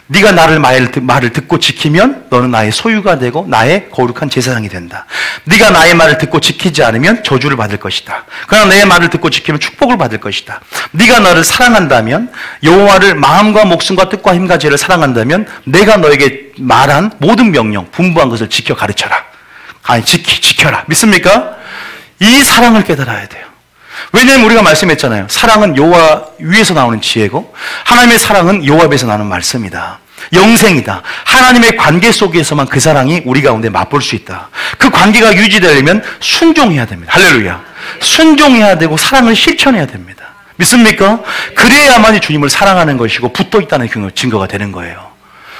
네가 나를 말을 듣고 지키면 너는 나의 소유가 되고 나의 거룩한 제사장이 된다. 네가 나의 말을 듣고 지키지 않으면 저주를 받을 것이다. 그러나 내 말을 듣고 지키면 축복을 받을 것이다. 네가 나를 사랑한다면, 여호와를 마음과 목숨과 뜻과 힘과 지혜를 사랑한다면 내가 너에게 말한 모든 명령, 분부한 것을 지켜 가르쳐라. 아니, 지켜라. 믿습니까? 이 사랑을 깨달아야 돼요. 왜냐하면 우리가 말씀했잖아요. 사랑은 여호와 위에서 나오는 지혜고 하나님의 사랑은 여호와 앞에서 나오는 말씀이다. 영생이다. 하나님의 관계 속에서만 그 사랑이 우리 가운데 맛볼 수 있다. 그 관계가 유지되려면 순종해야 됩니다. 할렐루야. 순종해야 되고 사랑을 실천해야 됩니다. 믿습니까? 그래야만이 주님을 사랑하는 것이고 붙어 있다는 증거가 되는 거예요.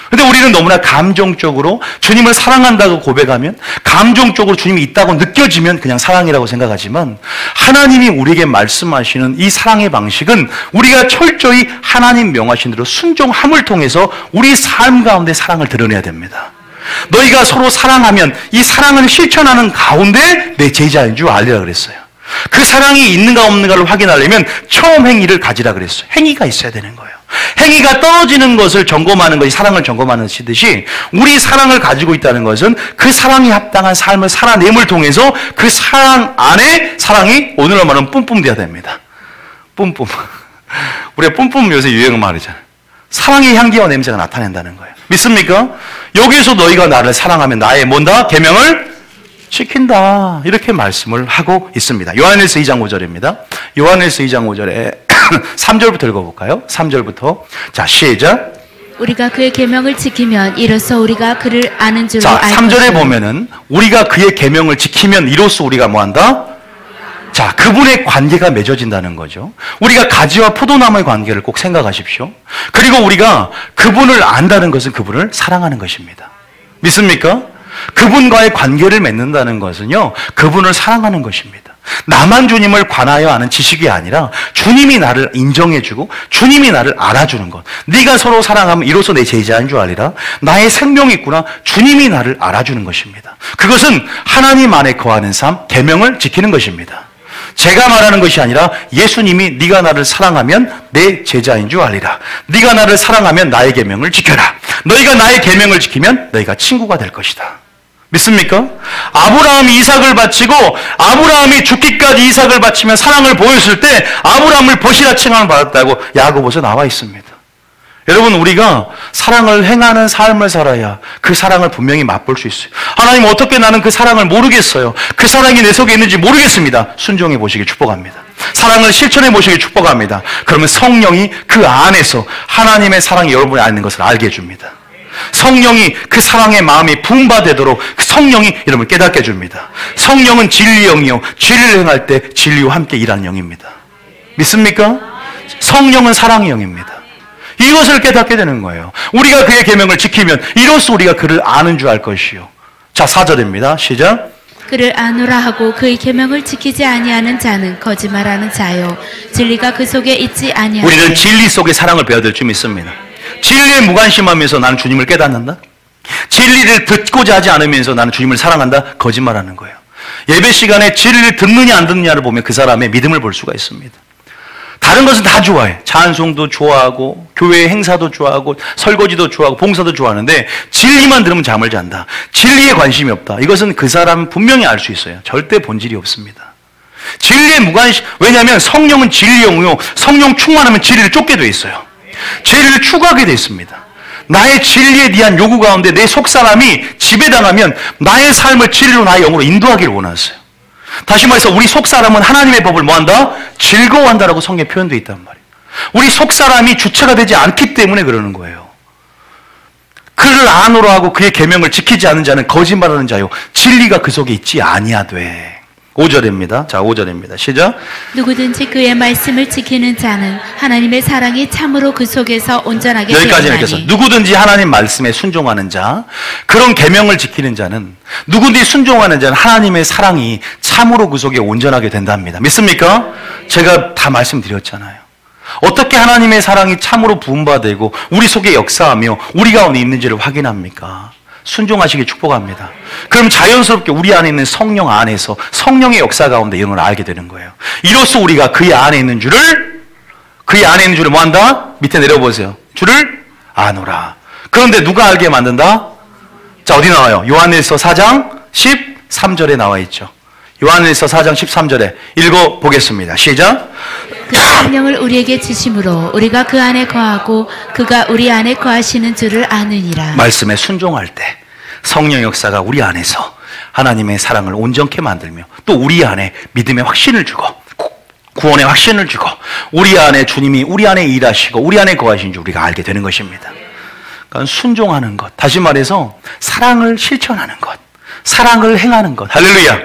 근데 우리는 너무나 감정적으로 주님을 사랑한다고 고백하면, 감정적으로 주님이 있다고 느껴지면 그냥 사랑이라고 생각하지만, 하나님이 우리에게 말씀하시는 이 사랑의 방식은 우리가 철저히 하나님 명하신 대로 순종함을 통해서 우리 삶 가운데 사랑을 드러내야 됩니다. 너희가 서로 사랑하면 이 사랑을 실천하는 가운데 내 제자인 줄 알리라 그랬어요. 그 사랑이 있는가 없는가를 확인하려면 처음 행위를 가지라 그랬어요. 행위가 있어야 되는 거예요. 행위가 떨어지는 것을 점검하는 것이 사랑을 점검하는 것이듯이, 우리 사랑을 가지고 있다는 것은 그 사랑에 합당한 삶을 살아냄을 통해서 그 사랑 안에 사랑이 오늘날 말하면 뿜뿜 돼야 됩니다. 뿜뿜. 우리가 뿜뿜 요새 유행 말이잖아요. 사랑의 향기와 냄새가 나타낸다는 거예요. 믿습니까? 여기서 너희가 나를 사랑하면 나의 뭔다? 계명을 지킨다. 이렇게 말씀을 하고 있습니다. 요한일서 2장 5절입니다. 요한일서 2장 5절에 3절부터 읽어볼까요? 3절부터. 자, 시작. 우리가 그의 계명을 지키면 이로써 우리가 그를 아는 줄로 자, 알 3절에 것이요. 보면은 우리가 그의 계명을 지키면 이로써 우리가 뭐한다? 자, 그분의 관계가 맺어진다는 거죠. 우리가 가지와 포도나무의 관계를 꼭 생각하십시오. 그리고 우리가 그분을 안다는 것은 그분을 사랑하는 것입니다. 믿습니까? 그분과의 관계를 맺는다는 것은요, 그분을 사랑하는 것입니다. 나만 주님을 관하여 아는 지식이 아니라 주님이 나를 인정해주고 주님이 나를 알아주는 것. 네가 서로 사랑하면 이로써 내 제자인 줄 알리라. 나의 생명이 있구나. 주님이 나를 알아주는 것입니다. 그것은 하나님 안에 거하는 삶, 계명을 지키는 것입니다. 제가 말하는 것이 아니라 예수님이 네가 나를 사랑하면 내 제자인 줄 알리라. 네가 나를 사랑하면 나의 계명을 지켜라. 너희가 나의 계명을 지키면 너희가 친구가 될 것이다. 믿습니까? 아브라함이 이삭을 바치고 아브라함이 죽기까지 이삭을 바치며 사랑을 보였을 때 아브라함을 벗이라 칭함을 받았다고 야고보서 나와 있습니다. 여러분, 우리가 사랑을 행하는 삶을 살아야 그 사랑을 분명히 맛볼 수 있어요. 하나님, 어떻게 나는 그 사랑을 모르겠어요. 그 사랑이 내 속에 있는지 모르겠습니다. 순종해 보시길 축복합니다. 사랑을 실천해 보시길 축복합니다. 그러면 성령이 그 안에서 하나님의 사랑이 여러분이 아는 것을 알게 해줍니다. 성령이 그 사랑의 마음이 부음받되도록 성령이 여러분을 깨닫게 해줍니다. 성령은 진리의 영이요, 진리를 행할 때 진리와 함께 일하는 영입니다. 믿습니까? 성령은 사랑의 영입니다. 이것을 깨닫게 되는 거예요. 우리가 그의 계명을 지키면 이로써 우리가 그를 아는 줄 알 것이요. 자, 4절입니다. 시작. 그를 아노라 하고 그의 계명을 지키지 아니하는 자는 거짓말하는 자요, 진리가 그 속에 있지 아니하네. 우리는 진리 속에 사랑을 배워야 될 줄 믿습니다. 진리에 무관심하면서 나는 주님을 깨닫는다? 진리를 듣고자 하지 않으면서 나는 주님을 사랑한다? 거짓말하는 거예요. 예배 시간에 진리를 듣느냐 안 듣느냐를 보면 그 사람의 믿음을 볼 수가 있습니다. 다른 것은 다 좋아해. 찬송도 좋아하고 교회 행사도 좋아하고 설거지도 좋아하고 봉사도 좋아하는데 진리만 들으면 잠을 잔다. 진리에 관심이 없다. 이것은 그 사람은 분명히 알 수 있어요. 절대 본질이 없습니다. 진리에 무관심. 왜냐하면 성령은 진리의 영이요, 성령 충만하면 진리를 쫓게 돼 있어요. 진리를 추구하게 돼 있습니다. 나의 진리에 대한 요구 가운데 내 속사람이 지배당하면 나의 삶을 진리로 나의 영으로 인도하기를 원하세요. 다시 말해서 우리 속사람은 하나님의 법을 뭐한다? 즐거워한다라고 성경에 표현되어 있단 말이에요. 우리 속사람이 주체가 되지 않기 때문에 그러는 거예요. 그를 아노라 하고 그의 계명을 지키지 않는 자는 거짓말하는 자요, 진리가 그 속에 있지 아니하되. 5절입니다. 자, 5절입니다. 시작. 누구든지 그의 말씀을 지키는 자는 하나님의 사랑이 참으로 그 속에서 온전하게 여기까지 되었나니. 읽겠어. 누구든지 하나님 말씀에 순종하는 자, 그런 계명을 지키는 자는, 누구든지 순종하는 자는 하나님의 사랑이 참으로 그 속에 온전하게 된답니다. 믿습니까? 제가 다 말씀드렸잖아요. 어떻게 하나님의 사랑이 참으로 부음받되고 우리 속에 역사하며 우리 가운데 있는지를 확인합니까? 순종하시길 축복합니다. 그럼 자연스럽게 우리 안에 있는 성령 안에서 성령의 역사 가운데 이런 걸 알게 되는 거예요. 이로써 우리가 그의 안에 있는 줄을 뭐 한다? 밑에 내려보세요. 줄을 아노라. 그런데 누가 알게 만든다? 자, 어디 나와요? 요한일서 4장 13절에 나와 있죠. 요한일서 4장 13절에 읽어보겠습니다. 시작. 그 성령을 우리에게 주심으로 우리가 그 안에 거하고 그가 우리 안에 거하시는 줄을 아느니라. 말씀에 순종할 때 성령 역사가 우리 안에서 하나님의 사랑을 온전케 만들며 또 우리 안에 믿음의 확신을 주고 구원의 확신을 주고 우리 안에 주님이 우리 안에 일하시고 우리 안에 거하신 줄 우리가 알게 되는 것입니다. 그러니까 순종하는 것, 다시 말해서 사랑을 실천하는 것, 사랑을 행하는 것, 할렐루야,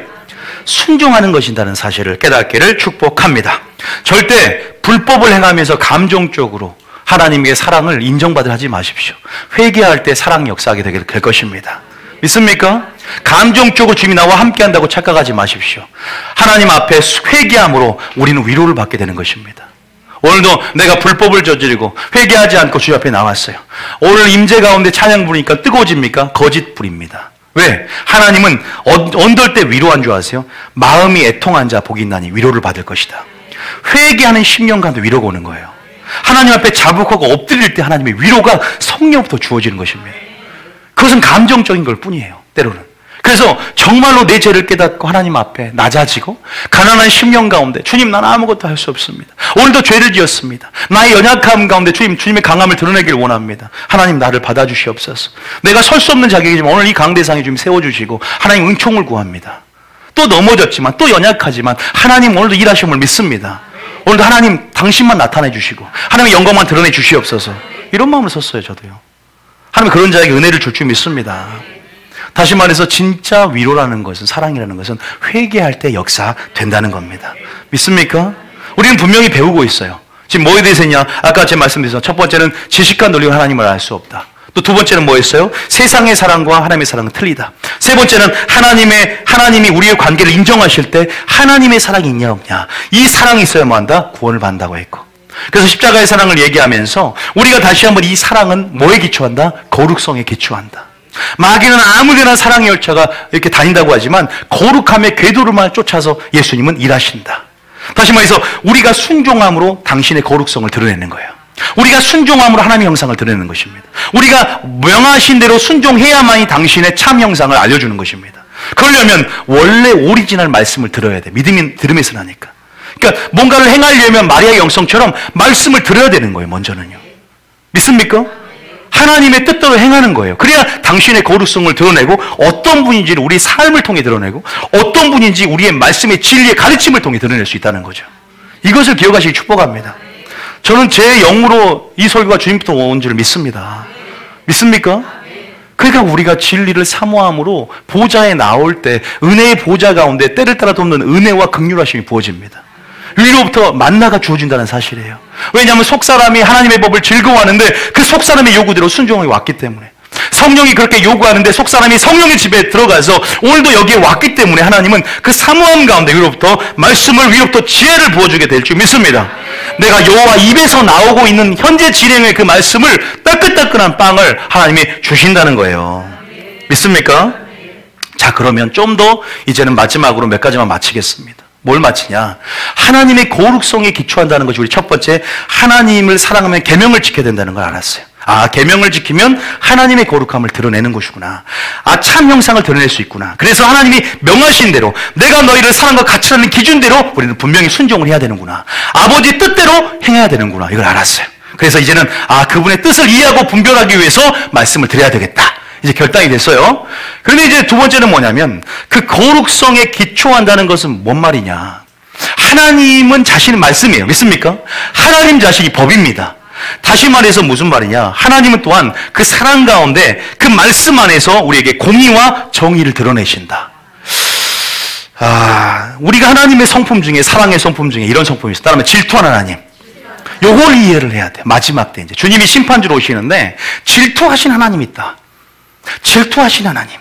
순종하는 것이라는 사실을 깨닫기를 축복합니다. 절대 불법을 행하면서 감정적으로 하나님의 사랑을 인정받으려 하지 마십시오. 회개할 때 사랑 역사하게 될 것입니다. 믿습니까? 감정적으로 주님이 나와 함께한다고 착각하지 마십시오. 하나님 앞에 회개함으로 우리는 위로를 받게 되는 것입니다. 오늘도 내가 불법을 저지르고 회개하지 않고 주님 앞에 나왔어요. 오늘 임재 가운데 찬양 부르니까 뜨거워집니까? 거짓 불입니다. 왜? 하나님은 언덜 때 위로한 줄 아세요? 마음이 애통한 자 복이 있나니 위로를 받을 것이다. 회개하는 10년 가운데 위로가 오는 거예요. 하나님 앞에 자복하고 엎드릴 때 하나님의 위로가 성령부터 주어지는 것입니다. 그것은 감정적인 걸 뿐이에요, 때로는. 그래서 정말로 내 죄를 깨닫고 하나님 앞에 낮아지고 가난한 10년 가운데 주님, 나는 아무것도 할 수 없습니다. 오늘도 죄를 지었습니다. 나의 연약함 가운데 주님의 강함을 드러내기를 원합니다. 하나님, 나를 받아주시옵소서. 내가 설 수 없는 자격이지만 오늘 이 강대상에 주님 세워주시고 하나님 은총을 구합니다. 또 넘어졌지만 또 연약하지만 하나님 오늘도 일하심을 믿습니다. 오늘도 하나님 당신만 나타내 주시고 하나님의 영광만 드러내 주시옵소서. 이런 마음을 썼어요. 저도요. 하나님 그런 자에게 은혜를 줄 줄 믿습니다. 다시 말해서 진짜 위로라는 것은, 사랑이라는 것은 회개할 때 역사된다는 겁니다. 믿습니까? 우리는 분명히 배우고 있어요. 지금 뭐에 대해서 했냐? 아까 제 말씀드렸죠. 첫 번째는 지식과 논리로 하나님을 알 수 없다. 또 두 번째는 뭐였어요? 세상의 사랑과 하나님의 사랑은 틀리다. 세 번째는 하나님이 우리의 관계를 인정하실 때 하나님의 사랑이 있냐 없냐. 이 사랑이 있어야만 한다. 구원을 받는다고 했고. 그래서 십자가의 사랑을 얘기하면서 우리가 다시 한번 이 사랑은 뭐에 기초한다? 거룩성에 기초한다. 마귀는 아무데나 사랑의 열차가 이렇게 다닌다고 하지만 거룩함의 궤도를만 쫓아서 예수님은 일하신다. 다시 말해서 우리가 순종함으로 당신의 거룩성을 드러내는 거예요. 우리가 순종함으로 하나님의 형상을 드러내는 것입니다. 우리가 명하신 대로 순종해야만이 당신의 참 형상을 알려주는 것입니다. 그러려면 원래 오리지널 말씀을 들어야 돼. 믿음이 들으면서 나니까. 그러니까 뭔가를 행하려면 마리아의 영성처럼 말씀을 들어야 되는 거예요. 먼저는요. 믿습니까? 하나님의 뜻대로 행하는 거예요. 그래야 당신의 거룩성을 드러내고 어떤 분인지를 우리 삶을 통해 드러내고 어떤 분인지 우리의 말씀의 진리의 가르침을 통해 드러낼 수 있다는 거죠. 이것을 기억하시기 축복합니다. 저는 제 영으로 이 설교가 주님부터 온 줄을 믿습니다. 믿습니까? 그러니까 우리가 진리를 사모함으로 보좌에 나올 때 은혜의 보좌 가운데 때를 따라 돕는 은혜와 긍휼하심이 부어집니다. 위로부터 만나가 주어진다는 사실이에요. 왜냐하면 속사람이 하나님의 법을 즐거워하는데 그 속사람의 요구대로 순종하게 왔기 때문에, 성령이 그렇게 요구하는데 속사람이 성령의 집에 들어가서 오늘도 여기에 왔기 때문에 하나님은 그 사모함 가운데 위로부터 말씀을, 위로부터 지혜를 부어주게 될 줄 믿습니다. 내가 여호와 입에서 나오고 있는 현재 진행의 그 말씀을, 따끈따끈한 빵을 하나님이 주신다는 거예요. 믿습니까? 자, 그러면 좀 더 이제는 마지막으로 몇 가지만 마치겠습니다. 뭘 마치냐? 하나님의 거룩성에 기초한다는 것이 우리 첫 번째, 하나님을 사랑하면 계명을 지켜야 된다는 걸 알았어요. 아, 계명을 지키면 하나님의 거룩함을 드러내는 것이구나. 아, 참 형상을 드러낼 수 있구나. 그래서 하나님이 명하신 대로, 내가 너희를 사랑과 같이 하는 기준대로 우리는 분명히 순종을 해야 되는구나. 아버지 뜻대로 행해야 되는구나. 이걸 알았어요. 그래서 이제는 그분의 뜻을 이해하고 분별하기 위해서 말씀을 드려야 되겠다. 이제 결단이 됐어요. 그런데 이제 두 번째는 뭐냐면, 그 거룩성에 기초한다는 것은 뭔 말이냐? 하나님은 자신의 말씀이에요. 믿습니까? 하나님 자신이 법입니다. 다시 말해서 무슨 말이냐? 하나님은 또한 그 사랑 가운데 그 말씀 안에서 우리에게 공의와 정의를 드러내신다. 우리가 하나님의 성품 중에, 사랑의 성품 중에 이런 성품이 있어요. 따르면 질투하는 하나님. 요걸 이해를 해야 돼요. 마지막 때 이제 주님이 심판주로 오시는데 질투하신 하나님이 있다. 질투하신 하나님.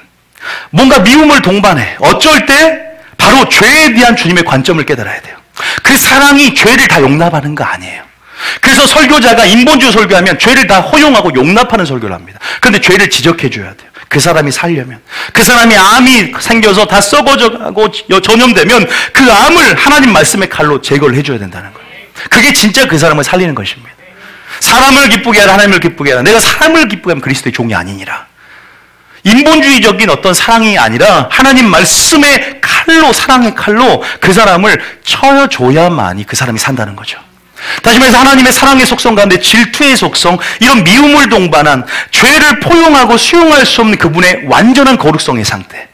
뭔가 미움을 동반해. 어쩔 때 바로 죄에 대한 주님의 관점을 깨달아야 돼요. 그 사랑이 죄를 다 용납하는 거 아니에요. 그래서 설교자가 인본주의 설교하면 죄를 다 허용하고 용납하는 설교를 합니다. 그런데 죄를 지적해 줘야 돼요. 그 사람이 살려면, 그 사람이 암이 생겨서 다 썩어져가고 전염되면 그 암을 하나님 말씀의 칼로 제거를 해줘야 된다는 거예요. 그게 진짜 그 사람을 살리는 것입니다. 사람을 기쁘게 하라, 하나님을 기쁘게 하라. 내가 사람을 기쁘게 하면 그리스도의 종이 아니니라. 인본주의적인 어떤 사랑이 아니라 하나님 말씀의 칼로, 사랑의 칼로 그 사람을 쳐줘야만이 그 사람이 산다는 거죠. 다시 말해서 하나님의 사랑의 속성 가운데 질투의 속성, 이런 미움을 동반한 죄를 포용하고 수용할 수 없는 그분의 완전한 거룩성의 상태.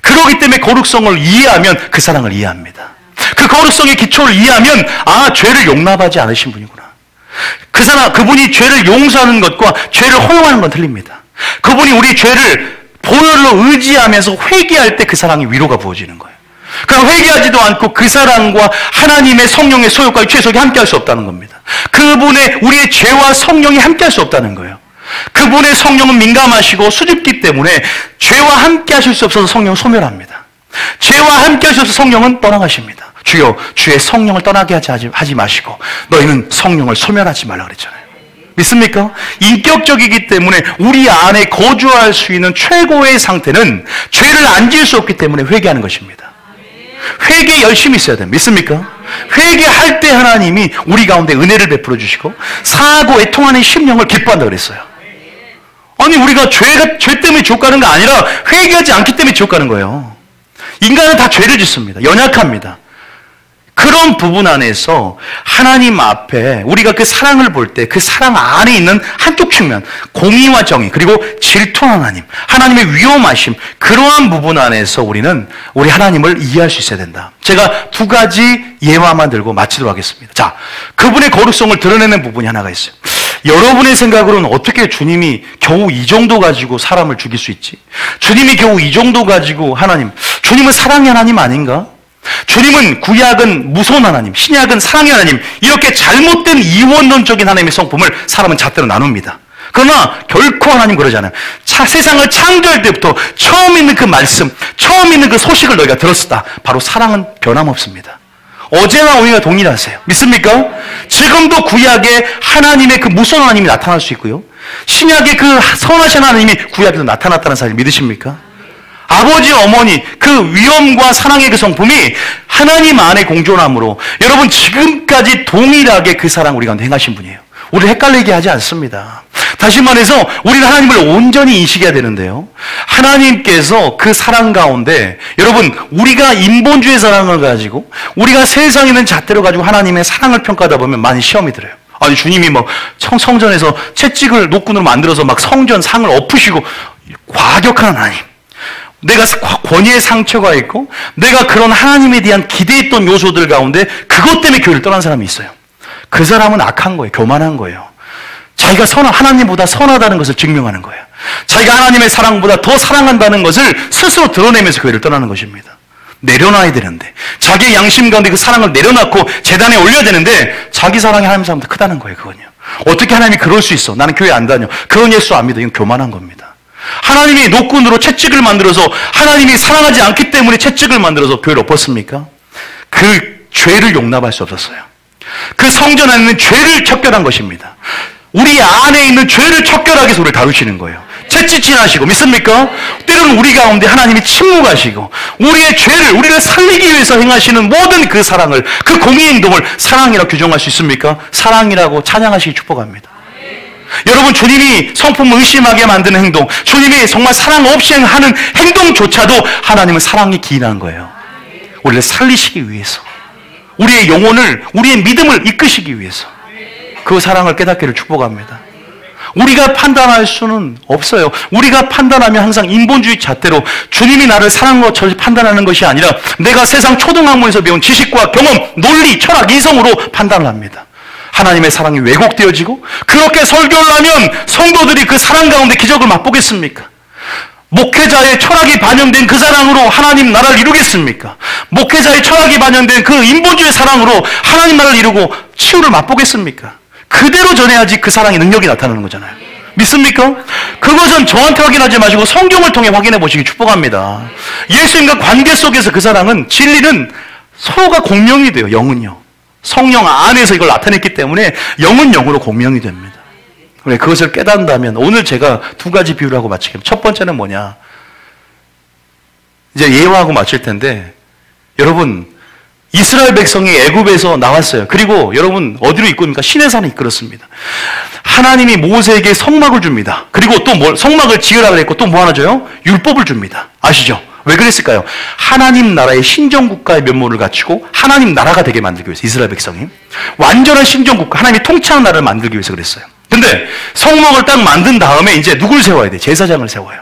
그렇기 때문에 거룩성을 이해하면 그 사랑을 이해합니다. 그 거룩성의 기초를 이해하면 죄를 용납하지 않으신 분이구나. 그분이 죄를 용서하는 것과 죄를 허용하는 건 틀립니다. 그분이 우리 죄를 보혈로 의지하면서 회개할 때 그 사랑이 위로가 부어지는 거예요. 그럼 회개하지도 않고 그 사랑과 하나님의 성령의 소욕과 최속이 함께할 수 없다는 겁니다. 그분의 우리의 죄와 성령이 함께할 수 없다는 거예요. 그분의 성령은 민감하시고 수줍기 때문에 죄와 함께하실 수 없어서 성령은 소멸합니다. 죄와 함께하실 수 없어서 성령은 떠나가십니다. 주여, 주의 성령을 떠나게 하지 마시고 너희는 성령을 소멸하지 말라 그랬잖아요. 믿습니까? 인격적이기 때문에 우리 안에 거주할 수 있는 최고의 상태는 죄를 안 지을 수 없기 때문에 회개하는 것입니다. 회개 열심히 있어야 됩니다. 믿습니까? 회개할 때 하나님이 우리 가운데 은혜를 베풀어 주시고 사하고 애통하는 심령을 기뻐한다 그랬어요. 아니, 우리가 죄 때문에 지옥 가는 거 아니라 회개하지 않기 때문에 지옥 가는 거예요. 인간은 다 죄를 짓습니다. 연약합니다. 그런 부분 안에서 하나님 앞에 우리가 그 사랑을 볼 때 그 사랑 안에 있는 한쪽 측면, 공의와 정의, 그리고 질투하는 하나님, 하나님의 위험하심, 그러한 부분 안에서 우리는 우리 하나님을 이해할 수 있어야 된다. 제가 두 가지 예화만 들고 마치도록 하겠습니다. 자, 그분의 거룩성을 드러내는 부분이 하나가 있어요. 여러분의 생각으로는 어떻게 주님이 겨우 이 정도 가지고 사람을 죽일 수 있지? 주님이 겨우 이 정도 가지고 주님은 사랑의 하나님 아닌가? 주님은 구약은 무서운 하나님, 신약은 사랑의 하나님, 이렇게 잘못된 이원론적인 하나님의 성품을 사람은 잣대로 나눕니다. 그러나 결코 하나님 그러잖아요. 세상을 창조할 때부터 처음 있는 그 말씀, 처음 있는 그 소식을 너희가 들었다. 바로 사랑은 변함없습니다. 어제나 오늘과 동일하세요. 믿습니까? 지금도 구약에 하나님의 그 무서운 하나님이 나타날 수 있고요. 신약의 그 선하신 하나님이 구약에도 나타났다는 사실 믿으십니까? 아버지, 어머니, 그 위엄과 사랑의 그 성품이 하나님 안에 공존함으로 여러분 지금까지 동일하게 그 사랑 우리 가운데 행하신 분이에요. 우리를 헷갈리게 하지 않습니다. 다시 말해서 우리는 하나님을 온전히 인식해야 되는데요. 하나님께서 그 사랑 가운데 여러분 우리가 인본주의 사랑을 가지고 우리가 세상에 있는 잣대로 가지고 하나님의 사랑을 평가하다 보면 많이 시험이 들어요. 아니 주님이 막 성전에서 채찍을 노끈으로 만들어서 막 성전 상을 엎으시고 과격한 하나님. 내가 권위의 상처가 있고 내가 그런 하나님에 대한 기대했던 요소들 가운데 그것 때문에 교회를 떠난 사람이 있어요. 그 사람은 악한 거예요. 교만한 거예요. 자기가 하나님보다 선하다는 것을 증명하는 거예요. 자기가 하나님의 사랑보다 더 사랑한다는 것을 스스로 드러내면서 교회를 떠나는 것입니다. 내려놔야 되는데 자기의 양심 가운데 그 사랑을 내려놓고 제단에 올려야 되는데 자기 사랑이 하나님 사람보다 크다는 거예요. 그건요. 어떻게 하나님이 그럴 수 있어? 나는 교회 안 다녀. 그런 예수 안 믿어. 이건 교만한 겁니다. 하나님이 노끈으로 채찍을 만들어서 하나님이 사랑하지 않기 때문에 채찍을 만들어서 교회를 엎었습니까? 그 죄를 용납할 수 없었어요. 그 성전 안에 있는 죄를 척결한 것입니다. 우리 안에 있는 죄를 척결하기 위해서 우리를 다루시는 거예요. 채찍질하시고 믿습니까? 때로는 우리 가운데 하나님이 침묵하시고 우리의 죄를 우리를 살리기 위해서 행하시는 모든 그 사랑을 그 공의 행동을 사랑이라고 규정할 수 있습니까? 사랑이라고 찬양하시기 축복합니다. 여러분 주님이 성품을 의심하게 만드는 행동, 주님이 정말 사랑 없이 하는 행동조차도 하나님은 사랑이 기인한 거예요. 우리를 살리시기 위해서, 우리의 영혼을, 우리의 믿음을 이끄시기 위해서 그 사랑을 깨닫기를 축복합니다. 우리가 판단할 수는 없어요. 우리가 판단하면 항상 인본주의 잣대로 주님이 나를 사랑한 것처럼 판단하는 것이 아니라 내가 세상 초등학문에서 배운 지식과 경험, 논리, 철학, 이성으로 판단을 합니다. 하나님의 사랑이 왜곡되어지고 그렇게 설교를 하면 성도들이 그 사랑 가운데 기적을 맛보겠습니까? 목회자의 철학이 반영된 그 사랑으로 하나님 나라를 이루겠습니까? 목회자의 철학이 반영된 그 인본주의 사랑으로 하나님 나라를 이루고 치유를 맛보겠습니까? 그대로 전해야지 그 사랑의 능력이 나타나는 거잖아요. 믿습니까? 그것은 저한테 확인하지 마시고 성경을 통해 확인해 보시기 축복합니다. 예수님과 관계 속에서 그 사랑은 진리는 서로가 공명이 돼요. 영은요. 성령 안에서 이걸 나타냈기 때문에 영은 영으로 공명이 됩니다. 그것을 깨닫는다면 오늘 제가 두 가지 비유를 하고 마치겠습니다. 첫 번째는 뭐냐? 이제 예화하고 마칠 텐데 여러분 이스라엘 백성이 애굽에서 나왔어요. 그리고 여러분 어디로 이끌습니까? 시내산에 이끌었습니다. 하나님이 모세에게 성막을 줍니다. 그리고 또 성막을 지으라 그랬고 또 뭐 하나 줘요? 율법을 줍니다. 아시죠? 왜 그랬을까요? 하나님 나라의 신정국가의 면모를 갖추고 하나님 나라가 되게 만들기 위해서 이스라엘 백성이 완전한 신정국가, 하나님이 통치하는 나라를 만들기 위해서 그랬어요. 근데 성막을 딱 만든 다음에 이제 누굴 세워야 돼? 제사장을 세워요.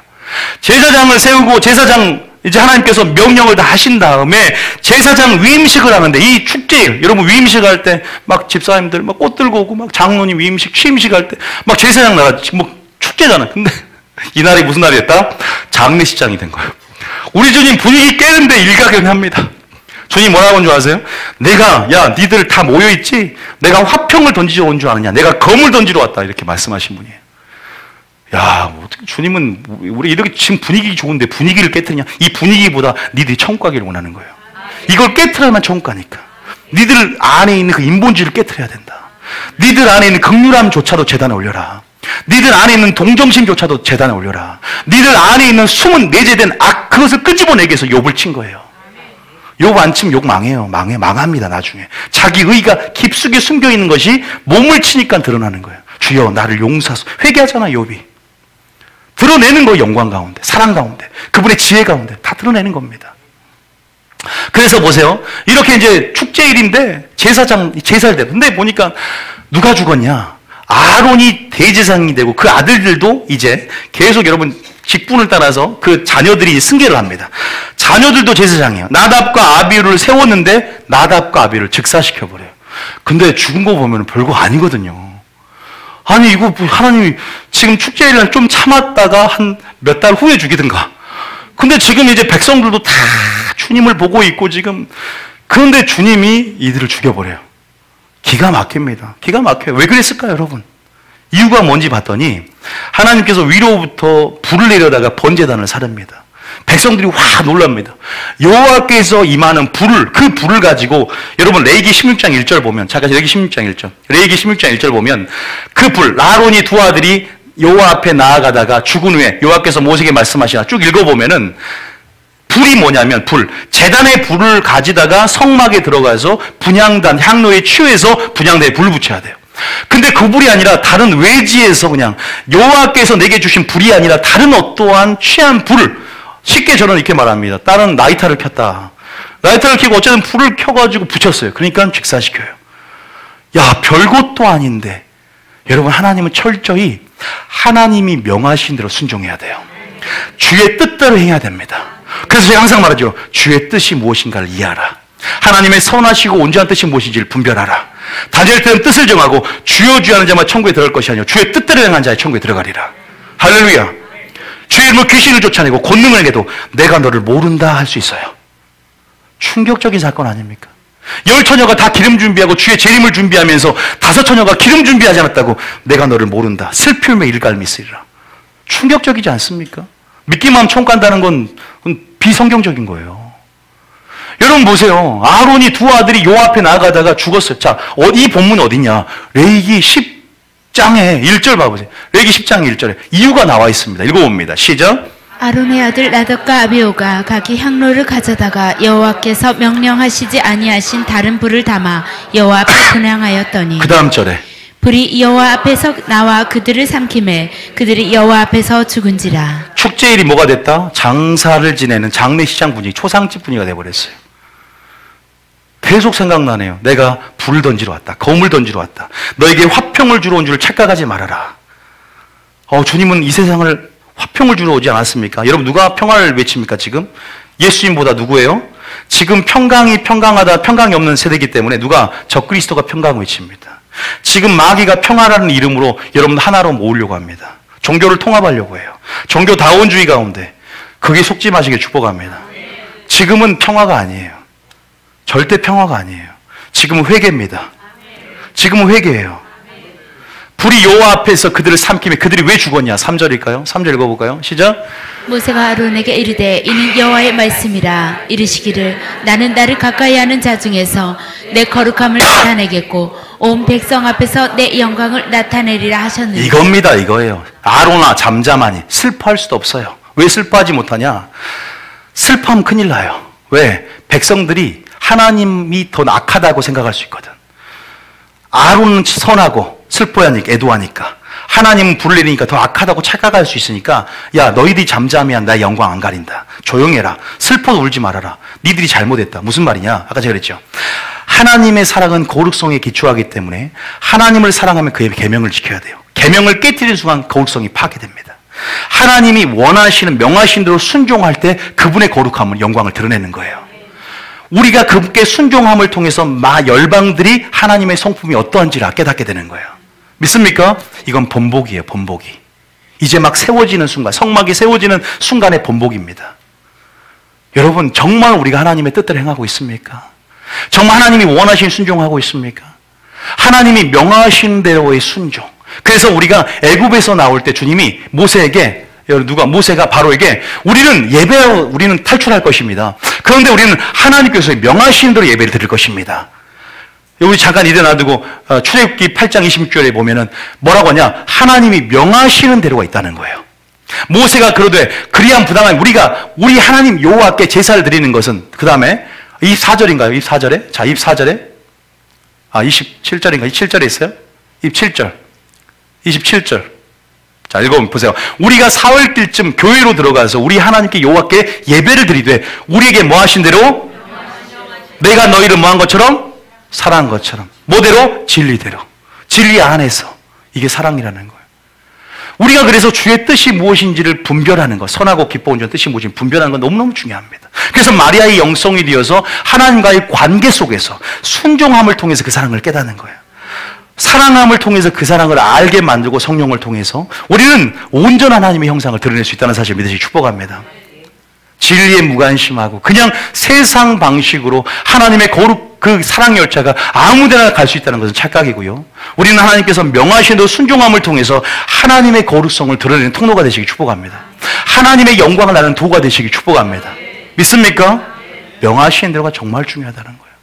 제사장을 세우고 제사장 이제 하나님께서 명령을 다 하신 다음에 제사장 위임식을 하는데 이 축제일, 여러분 위임식 할 때 막 집사님들 막 꽃 들고 오고 막 장로님 위임식, 취임식 할 때 막 제사장 나라 뭐 축제잖아. 근데 이날이 무슨 날이었다? 장례식장이 된 거예요. 우리 주님 분위기 깨는데 일가견합니다. 주님 뭐라고 한 줄 아세요? 내가 야 니들 다 모여있지? 내가 화평을 던지러 온 줄 아느냐? 내가 검을 던지러 왔다. 이렇게 말씀하신 분이에요. 야, 뭐 어떻게 주님은 우리 이렇게 지금 분위기 좋은데 분위기를 깨뜨리냐? 이 분위기보다 니들이 천국 가기를 원하는 거예요. 이걸 깨뜨려야만 천국 가니까. 니들 안에 있는 그 인본주의를 깨뜨려야 된다. 니들 안에 있는 긍휼함조차도 제단에 올려라. 니들 안에 있는 동정심조차도 제단에 올려라. 니들 안에 있는 숨은 내재된 악, 그것을 끄집어내기 위해서 욥을 친 거예요. 욥 안 치면 욕 망해요. 망합니다, 나중에. 자기 의가 깊숙이 숨겨 있는 것이 몸을 치니까 드러나는 거예요. 주여, 나를 용서하소서. 회개하잖아, 욥이. 드러내는 거예요, 영광 가운데, 사랑 가운데, 그분의 지혜 가운데 다 드러내는 겁니다. 그래서 보세요. 이렇게 이제 축제일인데 제사를 돼. 근데 보니까 누가 죽었냐? 아론이 대제사장이 되고 그 아들들도 이제 계속 여러분 직분을 따라서 그 자녀들이 승계를 합니다. 자녀들도 제사장이에요. 나답과 아비후를 세웠는데 나답과 아비후를 즉사시켜버려요. 근데 죽은 거 보면 별거 아니거든요. 아니 이거 하나님이 지금 축제일날 좀 참았다가 한 몇 달 후에 죽이든가. 근데 지금 이제 백성들도 다 주님을 보고 있고 지금, 그런데 주님이 이들을 죽여버려요. 기가 막힙니다. 기가 막혀요. 왜 그랬을까요, 여러분? 이유가 뭔지 봤더니 하나님께서 위로부터 불을 내려다가 번제단을 사릅니다. 백성들이 와 놀랍니다. 여호와께서 임하는 불을, 그 불을 가지고 여러분 레위기 16장 1절 보면, 잠깐 레위기 16장 1절, 레위기 16장 1절 보면 그 불, 아론이 두 아들이 여호와 앞에 나아가다가 죽은 후에 여호와께서 모세에게 말씀하시나 쭉 읽어보면은 불이 뭐냐면 제단의 불을 가지다가 성막에 들어가서 분향단 향로에 취해서 분향대에 불을 붙여야 돼요. 근데 그 불이 아니라 다른 외지에서 그냥 여호와께서 내게 주신 불이 아니라 다른 어떠한 취한 불을, 쉽게 저는 이렇게 말합니다. 다른 라이터를 켰다. 라이터를 켜고 어쨌든 불을 켜가지고 붙였어요. 그러니까 직사시켜요. 야, 별것도 아닌데 여러분, 하나님은 철저히 하나님이 명하신 대로 순종해야 돼요. 주의 뜻대로 행해야 됩니다. 그래서 제가 항상 말하죠. 주의 뜻이 무엇인가를 이해하라. 하나님의 선하시고 온전한 뜻이 무엇인지를 분별하라. 다니엘 때는 뜻을 정하고 주여 주여 하는 자만 천국에 들어갈 것이 아니요 주의 뜻대로 행한 자의 천국에 들어가리라. 할렐루야. 주의 이름으로 귀신을 쫓아내고 권능을 행해도 내가 너를 모른다 할 수 있어요. 충격적인 사건 아닙니까? 10처녀가 다 기름 준비하고 주의 재림을 준비하면서 5처녀가 기름 준비하지 않았다고 내가 너를 모른다. 슬픔의 일갈미 있으리라. 충격적이지 않습니까? 믿기만 하면 천국 간다는 건 비성경적인 거예요. 여러분 보세요. 아론이 두 아들이 요 앞에 나가다가 죽었어요. 자, 이 본문 어디냐? 레위기 10장에 1절 봐보세요. 레위기 10장 1절에 이유가 나와 있습니다. 읽어봅니다. 시작. 아론의 아들 나답과 아비오가 각기 향로를 가져다가 여호와께서 명령하시지 아니하신 다른 불을 담아 여호와 앞에 분향하였더니 그 다음 절에 불이 여호와 앞에서 나와 그들을 삼키매 그들이 여호와 앞에서 죽은지라. 축제일이 뭐가 됐다? 장사를 지내는 장례시장 분위기, 초상집 분위기가 돼버렸어요. 계속 생각나네요. 내가 불을 던지러 왔다. 검을 던지러 왔다. 너에게 화평을 주러 온 줄 착각하지 말아라. 주님은 이 세상을 화평을 주러 오지 않았습니까? 여러분 누가 평화를 외칩니까 지금? 예수님보다 누구예요? 지금 평강이 평강하다 평강이 없는 세대이기 때문에 누가 적그리스도가 평강을 외칩니다. 지금 마귀가 평화라는 이름으로 여러분 하나로 모으려고 합니다. 종교를 통합하려고 해요. 종교다원주의 가운데 그게 속지 마시길 축복합니다. 지금은 평화가 아니에요. 절대 평화가 아니에요. 지금은 회개입니다. 지금은 회개예요. 불이 여호와 앞에서 그들을 삼키며 그들이 왜 죽었냐? 3절일까요? 3절 읽어볼까요? 시작. 모세가 아론에게 이르되 이는 여호와의 말씀이라. 이르시기를 나는 나를 가까이 하는 자 중에서 내 거룩함을 나타내겠고 온 백성 앞에서 내 영광을 나타내리라 하셨느니라. 이겁니다. 이거예요. 아론아 잠잠하니. 슬퍼할 수도 없어요. 왜 슬퍼하지 못하냐? 슬퍼하면 큰일 나요. 왜? 백성들이 하나님이 더 악하다고 생각할 수 있거든. 아론은 선하고 슬퍼하니까, 애도하니까. 하나님은 불을 내리니까 더 악하다고 착각할 수 있으니까 야, 너희들이 잠잠하면 나 영광 안 가린다. 조용해라. 슬퍼도 울지 말아라. 니들이 잘못했다. 무슨 말이냐? 아까 제가 그랬죠. 하나님의 사랑은 거룩성에 기초하기 때문에 하나님을 사랑하면 그의 계명을 지켜야 돼요. 계명을 깨뜨리는 순간 거룩성이 파괴됩니다. 하나님이 원하시는 명하신 대로 순종할 때 그분의 거룩함을, 영광을 드러내는 거예요. 우리가 그분께 순종함을 통해서 열방들이 하나님의 성품이 어떠한지를 깨닫게 되는 거예요. 믿습니까? 이건 본복이에요. 본복이. 이제 막 세워지는 순간, 성막이 세워지는 순간의 본복입니다. 여러분 정말 우리가 하나님의 뜻대로 행하고 있습니까? 정말 하나님이 원하시는 순종하고 있습니까? 하나님이 명하신 대로의 순종. 그래서 우리가 애굽에서 나올 때 주님이 모세에게, 모세가 바로에게 우리는 탈출할 것입니다. 그런데 우리는 하나님께서 명하신 대로 예배를 드릴 것입니다. 여기 잠깐 일어나두고 출애굽기 8장 26절에 보면은 뭐라고 하냐? 하나님이 명하시는 대로가 있다는 거예요. 모세가 그러되 그리한 부당한 우리 하나님 여호와께 제사를 드리는 것은, 그 다음에 24절인가요? 24절에? 자, 24절에? 27절인가? 27절에 있어요? 27절. 27절. 자, 읽어보세요. 우리가 사흘길쯤 교회로 들어가서 우리 하나님께 여호와께 예배를 드리되 우리에게 뭐 하신 대로? 내가 너희를 뭐 한 것처럼? 사랑한 것처럼. 뭐대로? 진리대로. 진리 안에서. 이게 사랑이라는 거예요. 우리가 그래서 주의 뜻이 무엇인지를 분별하는 것, 선하고 기뻐 온전한 뜻이 무엇인지 분별하는 건 너무너무 중요합니다. 그래서 마리아의 영성이 되어서 하나님과의 관계 속에서 순종함을 통해서 그 사랑을 깨닫는 거예요. 사랑함을 통해서 그 사랑을 알게 만들고 성령을 통해서 우리는 온전한 하나님의 형상을 드러낼 수 있다는 사실을 믿으시기 축복합니다. 진리에 무관심하고 그냥 세상 방식으로 하나님의 그 사랑 열차가 아무데나 갈 수 있다는 것은 착각이고요. 우리는 하나님께서 명하신 대로 순종함을 통해서 하나님의 거룩성을 드러내는 통로가 되시기 축복합니다. 하나님의 영광을 나는 도가 되시기 축복합니다. 믿습니까? 명하신 대로가 정말 중요하다는 거예요.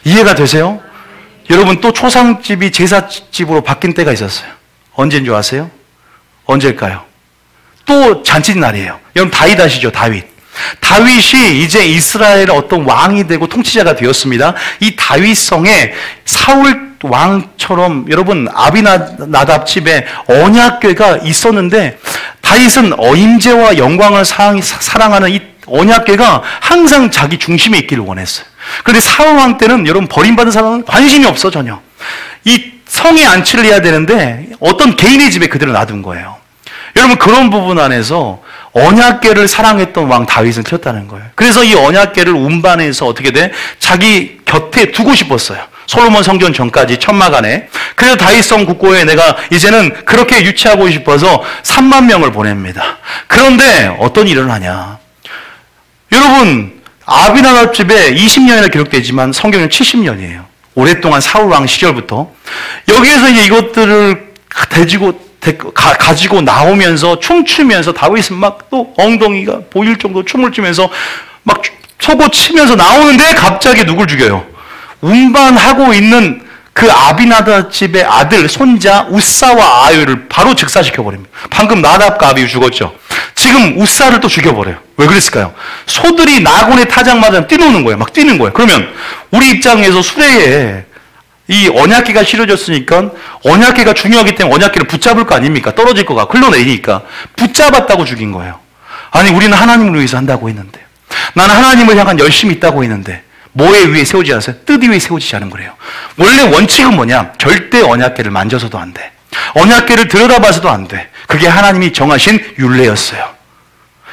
이해가 되세요? 여러분, 또 초상집이 제사집으로 바뀐 때가 있었어요. 언제인 줄 아세요? 언제일까요? 또 잔칫날이에요. 여러분, 다윗 아시죠? 다윗. 다윗이 이제 이스라엘의 어떤 왕이 되고 통치자가 되었습니다. 이 다윗성에 사울 왕처럼 여러분 아비나답 집에 언약궤가 있었는데, 다윗은 어임제와 영광을 사랑하는 이 언약궤가 항상 자기 중심에 있기를 원했어요. 그런데 사울 왕 때는 여러분 버림받은 사람은 관심이 없어. 전혀. 이 성에 안치를 해야 되는데 어떤 개인의 집에 그대로 놔둔 거예요. 여러분, 그런 부분 안에서 언약궤를 사랑했던 왕 다윗은 튀었다는 거예요. 그래서 이 언약궤를 운반해서 어떻게 돼? 자기 곁에 두고 싶었어요. 솔로몬 성전 전까지 천막 안에. 그래서 다윗성 국고에 내가 이제는 그렇게 유치하고 싶어서 3만 명을 보냅니다. 그런데 어떤 일을 하냐? 여러분, 아비나답 집에 20년이나 기록되지만 성경은 70년이에요. 오랫동안 사울 왕 시절부터. 여기에서 이제 이것들을 가지고 나오면서 춤추면서 다윗은 막 또 엉덩이가 보일 정도 춤을 추면서 막 서고 치면서 나오는데 갑자기 누굴 죽여요? 운반하고 있는 그 아비나답 집의 아들, 손자 우사와 아유를 바로 즉사시켜버립니다. 방금 나답과 아비유 죽었죠. 지금 우사를 또 죽여버려요. 왜 그랬을까요? 소들이 나곤의 타작마다 뛰노는 거예요. 막 뛰는 거예요. 그러면 우리 입장에서 수레에 이 언약궤가 실어졌으니까 언약궤가 중요하기 때문에 언약궤를 붙잡을 거 아닙니까? 떨어질 거가 흘러내리니까 붙잡았다고 죽인 거예요. 아니, 우리는 하나님을 위해서 한다고 했는데, 나는 하나님을 향한 열심이 있다고 했는데 뭐에 위에 세우지 않았어요? 뜻 위에 세우지 않은 거래요. 원래 원칙은 뭐냐? 절대 언약궤를 만져서도 안 돼. 언약궤를 들여다봐서도 안 돼. 그게 하나님이 정하신 율례였어요.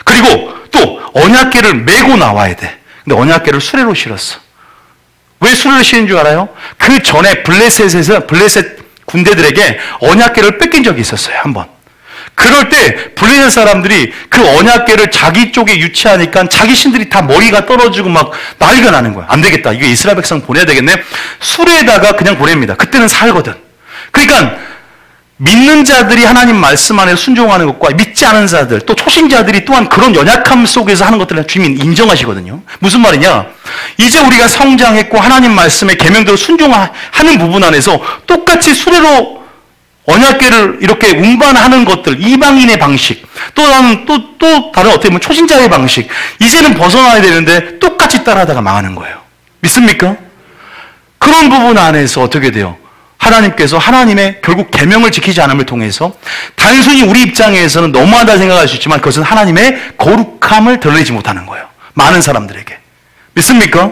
그리고 또 언약궤를 메고 나와야 돼. 근데 언약궤를 수레로 실었어. 왜 수레를 실은 줄 알아요? 그 전에 블레셋 군대들에게 언약궤를 뺏긴 적이 있었어요. 한번. 그럴 때 블레셋 사람들이 그 언약궤를 자기 쪽에 유치하니까 자기 신들이 다 머리가 떨어지고 막 난리가 나는 거야. 안 되겠다. 이거 이스라엘 백성 보내야 되겠네. 수레에다가 그냥 보냅니다. 그때는 살거든. 그러니까 믿는 자들이 하나님 말씀 안에 순종하는 것과 믿지 않은 자들, 또 초신자들이 또한 그런 연약함 속에서 하는 것들을 주님 인정하시거든요. 무슨 말이냐? 이제 우리가 성장했고 하나님 말씀의 계명대로 순종하는 부분 안에서 똑같이 수레로 언약궤를 이렇게 운반하는 것들, 이방인의 방식, 또 다른 어떻게 보면 초신자의 방식, 이제는 벗어나야 되는데 똑같이 따라하다가 망하는 거예요. 믿습니까? 그런 부분 안에서 어떻게 돼요? 하나님께서 하나님의 결국 계명을 지키지 않음을 통해서 단순히 우리 입장에서는 너무하다 생각할 수 있지만 그것은 하나님의 거룩함을 드러내지 못하는 거예요. 많은 사람들에게. 믿습니까?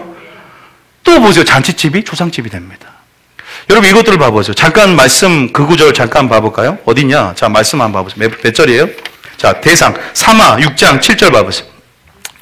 또 보세요. 잔치집이 초상집이 됩니다. 여러분, 이것들을 봐보세요. 잠깐 말씀 그 구절 잠깐 봐볼까요? 어디냐? 자, 말씀 한번 봐보세요. 몇 절이에요? 자, 대상 사마 6장 7절 봐보세요.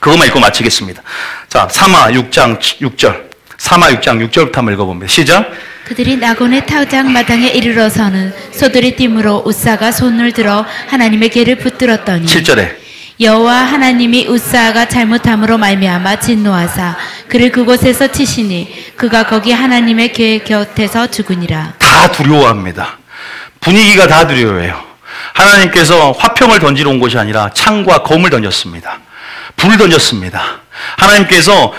그것만 읽고 마치겠습니다. 자, 사마 6장 6절. 사마 6장 6절부터 한번 읽어봅니다. 시작. 그들이 나곤의 타작 마당에 이르러서는 소들의 띠므로 우사가 손을 들어 하나님의 궤를 붙들었더니 7절에 여호와 하나님이 우사가 잘못함으로 말미암아 진노하사 그를 그곳에서 치시니 그가 거기 하나님의 궤 곁에서 죽으니라. 다 두려워합니다. 분위기가 다 두려워해요. 하나님께서 화평을 던지러 온 것이 아니라 창과 검을 던졌습니다. 불을 던졌습니다. 하나님께서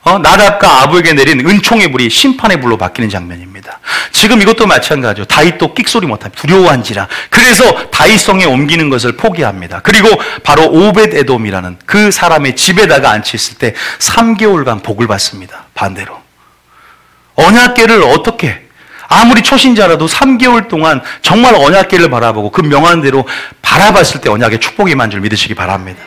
나답과 아부에게 내린 은총의 불이 심판의 불로 바뀌는 장면입니다. 지금 이것도 마찬가지죠. 다윗도 끽소리 못합니다. 두려워한지라. 그래서 다윗성에 옮기는 것을 포기합니다. 그리고 바로 오벳 에돔이라는 그 사람의 집에다가 앉혀있을 때 3개월간 복을 받습니다. 반대로. 언약궤를 어떻게 아무리 초신자라도 3개월 동안 정말 언약궤를 바라보고 그 명한 대로 바라봤을 때 언약의 축복이 임한 줄 믿으시기 바랍니다.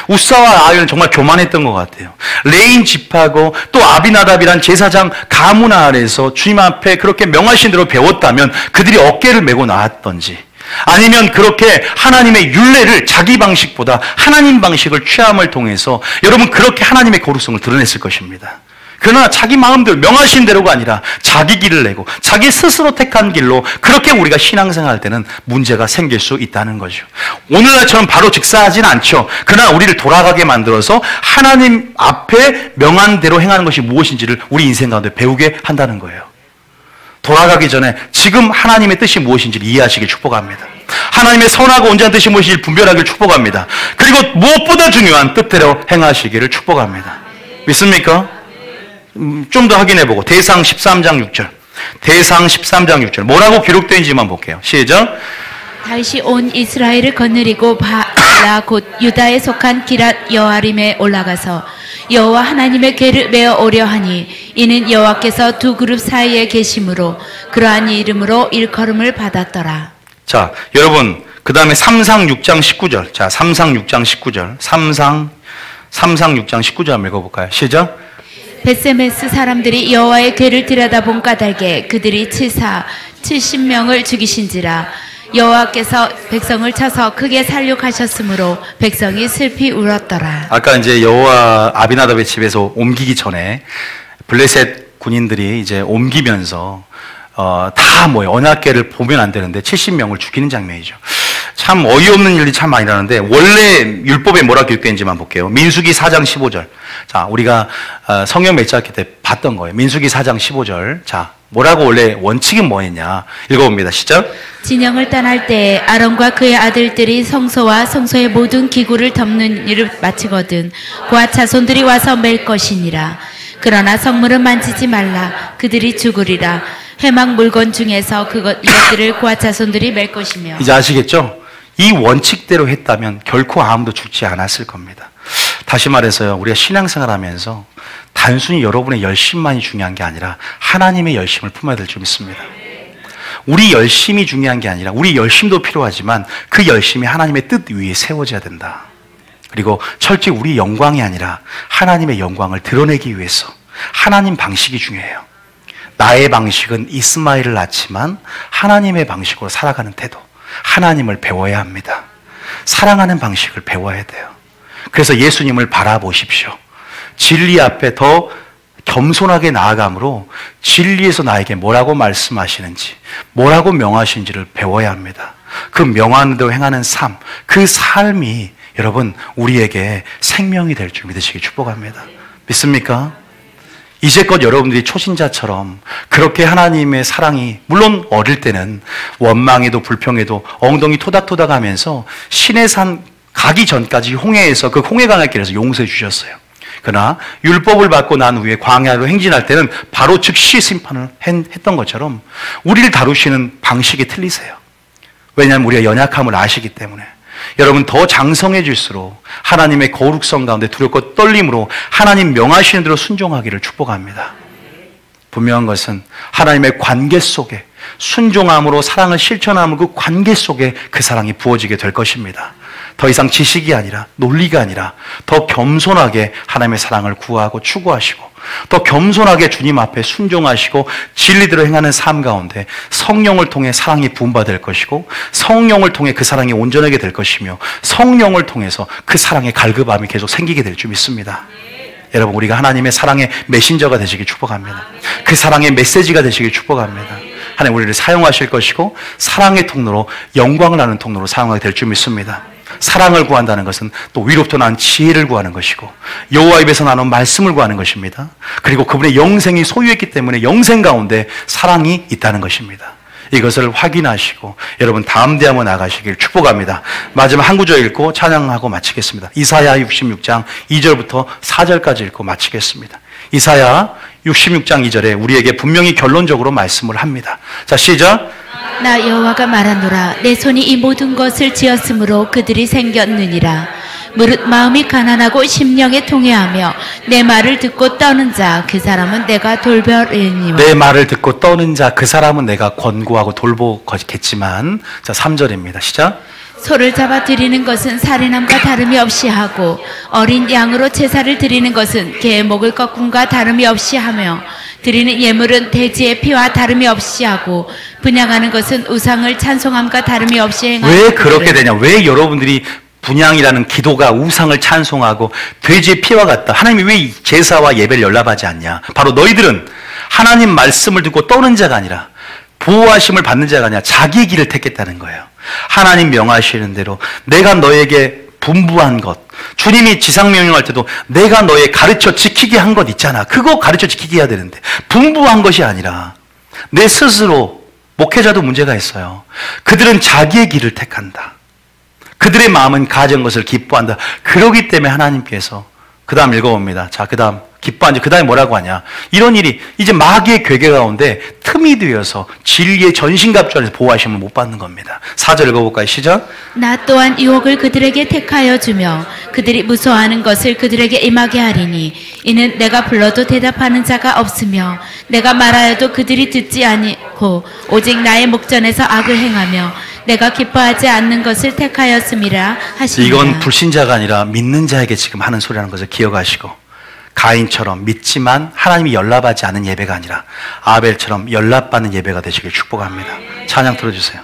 우사와 아유는 정말 교만했던 것 같아요. 레인 집하고 또 아비나답이란 제사장 가문 아래에서 주님 앞에 그렇게 명하신 대로 배웠다면 그들이 어깨를 메고 나왔던지, 아니면 그렇게 하나님의 율례를 자기 방식보다 하나님 방식을 취함을 통해서 여러분 그렇게 하나님의 거룩성을 드러냈을 것입니다. 그러나 자기 마음대로 명하신 대로가 아니라 자기 길을 내고 자기 스스로 택한 길로 그렇게 우리가 신앙생활할 때는 문제가 생길 수 있다는 거죠. 오늘날처럼 바로 즉사하진 않죠. 그러나 우리를 돌아가게 만들어서 하나님 앞에 명한 대로 행하는 것이 무엇인지를 우리 인생 가운데 배우게 한다는 거예요. 돌아가기 전에 지금 하나님의 뜻이 무엇인지를 이해하시길 축복합니다. 하나님의 선하고 온전한 뜻이 무엇인지 분별하길 축복합니다. 그리고 무엇보다 중요한 뜻대로 행하시기를 축복합니다. 믿습니까? 좀 더 확인해보고 대상 13장 6절 대상 13장 6절 뭐라고 기록되어있는지만 볼게요. 시작. 다시 온 이스라엘을 거느리고 바라 곧 유다에 속한 기랏 여아림에 올라가서 여호와 하나님의 궤를 메어 오려 하니 이는 여호와께서 두 그룹 사이에 계심으로 그러한 이름으로 일컬음을 받았더라. 자, 여러분 그 다음에 3상 6장 19절 자 3상 6장 19절 3상 6장 19절 한번 읽어볼까요? 시작. 베세메스 사람들이 여호와의 궤를 들여다본 까닭에 그들이 치사 70명을 죽이신지라. 여호와께서 백성을 쳐서 크게 살육하셨으므로 백성이 슬피 울었더라. 아까 이제 여호와 아비나답의 집에서 옮기기 전에 블레셋 군인들이 이제 옮기면서 다 뭐예요? 언약궤를 보면 안 되는데 70명을 죽이는 장면이죠. 참 어이없는 일이 참 많이 나는데 원래 율법에 뭐라 기록되는지만 볼게요. 민수기 4장 15절. 자, 우리가 성경 맺자기 때 봤던 거예요. 민수기 4장 15절. 자, 뭐라고 원래 원칙은 뭐였냐? 읽어봅니다. 시작. 진영을 떠날 때 아론과 그의 아들들이 성소와 성소의 모든 기구를 덮는 일을 마치거든 그와 자손들이 와서 맬 것이니라. 그러나 성물은 만지지 말라. 그들이 죽으리라. 회막 물건 중에서 이것들을 그와 자손들이 맬 것이며. 이제 아시겠죠? 이 원칙대로 했다면 결코 아무도 죽지 않았을 겁니다. 다시 말해서요, 우리가 신앙생활 하면서 단순히 여러분의 열심만이 중요한 게 아니라 하나님의 열심을 품어야 될 줄 믿습니다. 우리 열심이 중요한 게 아니라 우리 열심도 필요하지만 그 열심이 하나님의 뜻 위에 세워져야 된다. 그리고 철저히 우리 영광이 아니라 하나님의 영광을 드러내기 위해서 하나님 방식이 중요해요. 나의 방식은 이스마엘을 낳지만 하나님의 방식으로 살아가는 태도, 하나님을 배워야 합니다. 사랑하는 방식을 배워야 돼요. 그래서 예수님을 바라보십시오. 진리 앞에 더 겸손하게 나아감으로 진리에서 나에게 뭐라고 말씀하시는지, 뭐라고 명하시는지를 배워야 합니다. 그 명하는 대로 행하는 삶, 그 삶이 여러분 우리에게 생명이 될 줄 믿으시기 축복합니다. 믿습니까? 이제껏 여러분들이 초신자처럼 그렇게 하나님의 사랑이 물론 어릴 때는 원망에도 불평에도 엉덩이 토닥토닥 하면서 신의 산 가기 전까지 홍해에서 그 홍해강의 길에서 용서해 주셨어요. 그러나 율법을 받고 난 후에 광야로 행진할 때는 바로 즉시 심판을 했던 것처럼 우리를 다루시는 방식이 틀리세요. 왜냐하면 우리가 연약함을 아시기 때문에. 여러분 더 장성해질수록 하나님의 거룩성 가운데 두렵고 떨림으로 하나님 명하시는 대로 순종하기를 축복합니다. 분명한 것은 하나님의 관계 속에 순종함으로 사랑을 실천하면 그 관계 속에 그 사랑이 부어지게 될 것입니다. 더 이상 지식이 아니라 논리가 아니라 더 겸손하게 하나님의 사랑을 구하고 추구하시고 더 겸손하게 주님 앞에 순종하시고 진리대로 행하는 삶 가운데 성령을 통해 사랑이 부음받을 것이고 성령을 통해 그 사랑이 온전하게 될 것이며 성령을 통해서 그 사랑의 갈급함이 계속 생기게 될 줄 믿습니다. 여러분 우리가 하나님의 사랑의 메신저가 되시길 축복합니다. 그 사랑의 메시지가 되시길 축복합니다. 하나님 우리를 사용하실 것이고 사랑의 통로로 영광을 나누는 통로로 사용하게 될 줄 믿습니다. 사랑을 구한다는 것은 또 위로부터 난 지혜를 구하는 것이고 여호와 입에서 나온 말씀을 구하는 것입니다. 그리고 그분의 영생이 소유했기 때문에 영생 가운데 사랑이 있다는 것입니다. 이것을 확인하시고 여러분 다음 대함으로 나가시길 축복합니다. 마지막 한 구절 읽고 찬양하고 마치겠습니다. 이사야 66장 2절부터 4절까지 읽고 마치겠습니다. 이사야 66장 2절에 우리에게 분명히 결론적으로 말씀을 합니다. 자, 시작. 나 여호와가 말하노라. 내 손이 이 모든 것을 지었으므로 그들이 생겼느니라. 무릇 마음이 가난하고 심령에 통회하며 내 말을 듣고 떠는 자 그 사람은 내가 돌보리니와. 내 말을 듣고 떠는 자 그 사람은 내가 권고하고 돌보겠지만. 자, 3절입니다. 시작. 소를 잡아 드리는 것은 살인함과 다름이 없이 하고 어린 양으로 제사를 드리는 것은 개의 목을 꺾음과 다름이 없이 하며 드리는 예물은 돼지의 피와 다름이 없이 하고 분향하는 것은 우상을 찬송함과 다름이 없이 행하는. 왜 그렇게 되냐? 왜 여러분들이 분향이라는 기도가 우상을 찬송하고 돼지의 피와 같다. 하나님이 왜 이 제사와 예배를 연락하지 않냐? 바로 너희들은 하나님 말씀을 듣고 떠는 자가 아니라 보호하심을 받는 자가 아니라 자기의 길을 택했다는 거예요. 하나님 명하시는 대로 내가 너에게 분부한 것, 주님이 지상명령할 때도 내가 너에 가르쳐 지키게 한 것 있잖아. 그거 가르쳐 지키게 해야 되는데 분부한 것이 아니라 내 스스로, 목회자도 문제가 있어요. 그들은 자기의 길을 택한다. 그들의 마음은 가진 것을 기뻐한다. 그러기 때문에 하나님께서 그 다음 읽어봅니다. 자, 그 다음 기뻐한지 그 다음에 뭐라고 하냐. 이런 일이 이제 마귀의 괴계 가운데 틈이 되어서 진리의 전신갑주 안에서 보호하심을 못 받는 겁니다. 4절 읽어볼까요? 시작. 나 또한 유혹을 그들에게 택하여 주며 그들이 무서워하는 것을 그들에게 임하게 하리니 이는 내가 불러도 대답하는 자가 없으며 내가 말하여도 그들이 듣지 아니고 오직 나의 목전에서 악을 행하며 내가 기뻐하지 않는 것을 택하였음이라 하시니라. 이건 불신자가 아니라 믿는 자에게 지금 하는 소리라는 것을 기억하시고, 가인처럼 믿지만 하나님이 연락하지 않은 예배가 아니라 아벨처럼 연락받는 예배가 되시길 축복합니다. 찬양 들어주세요.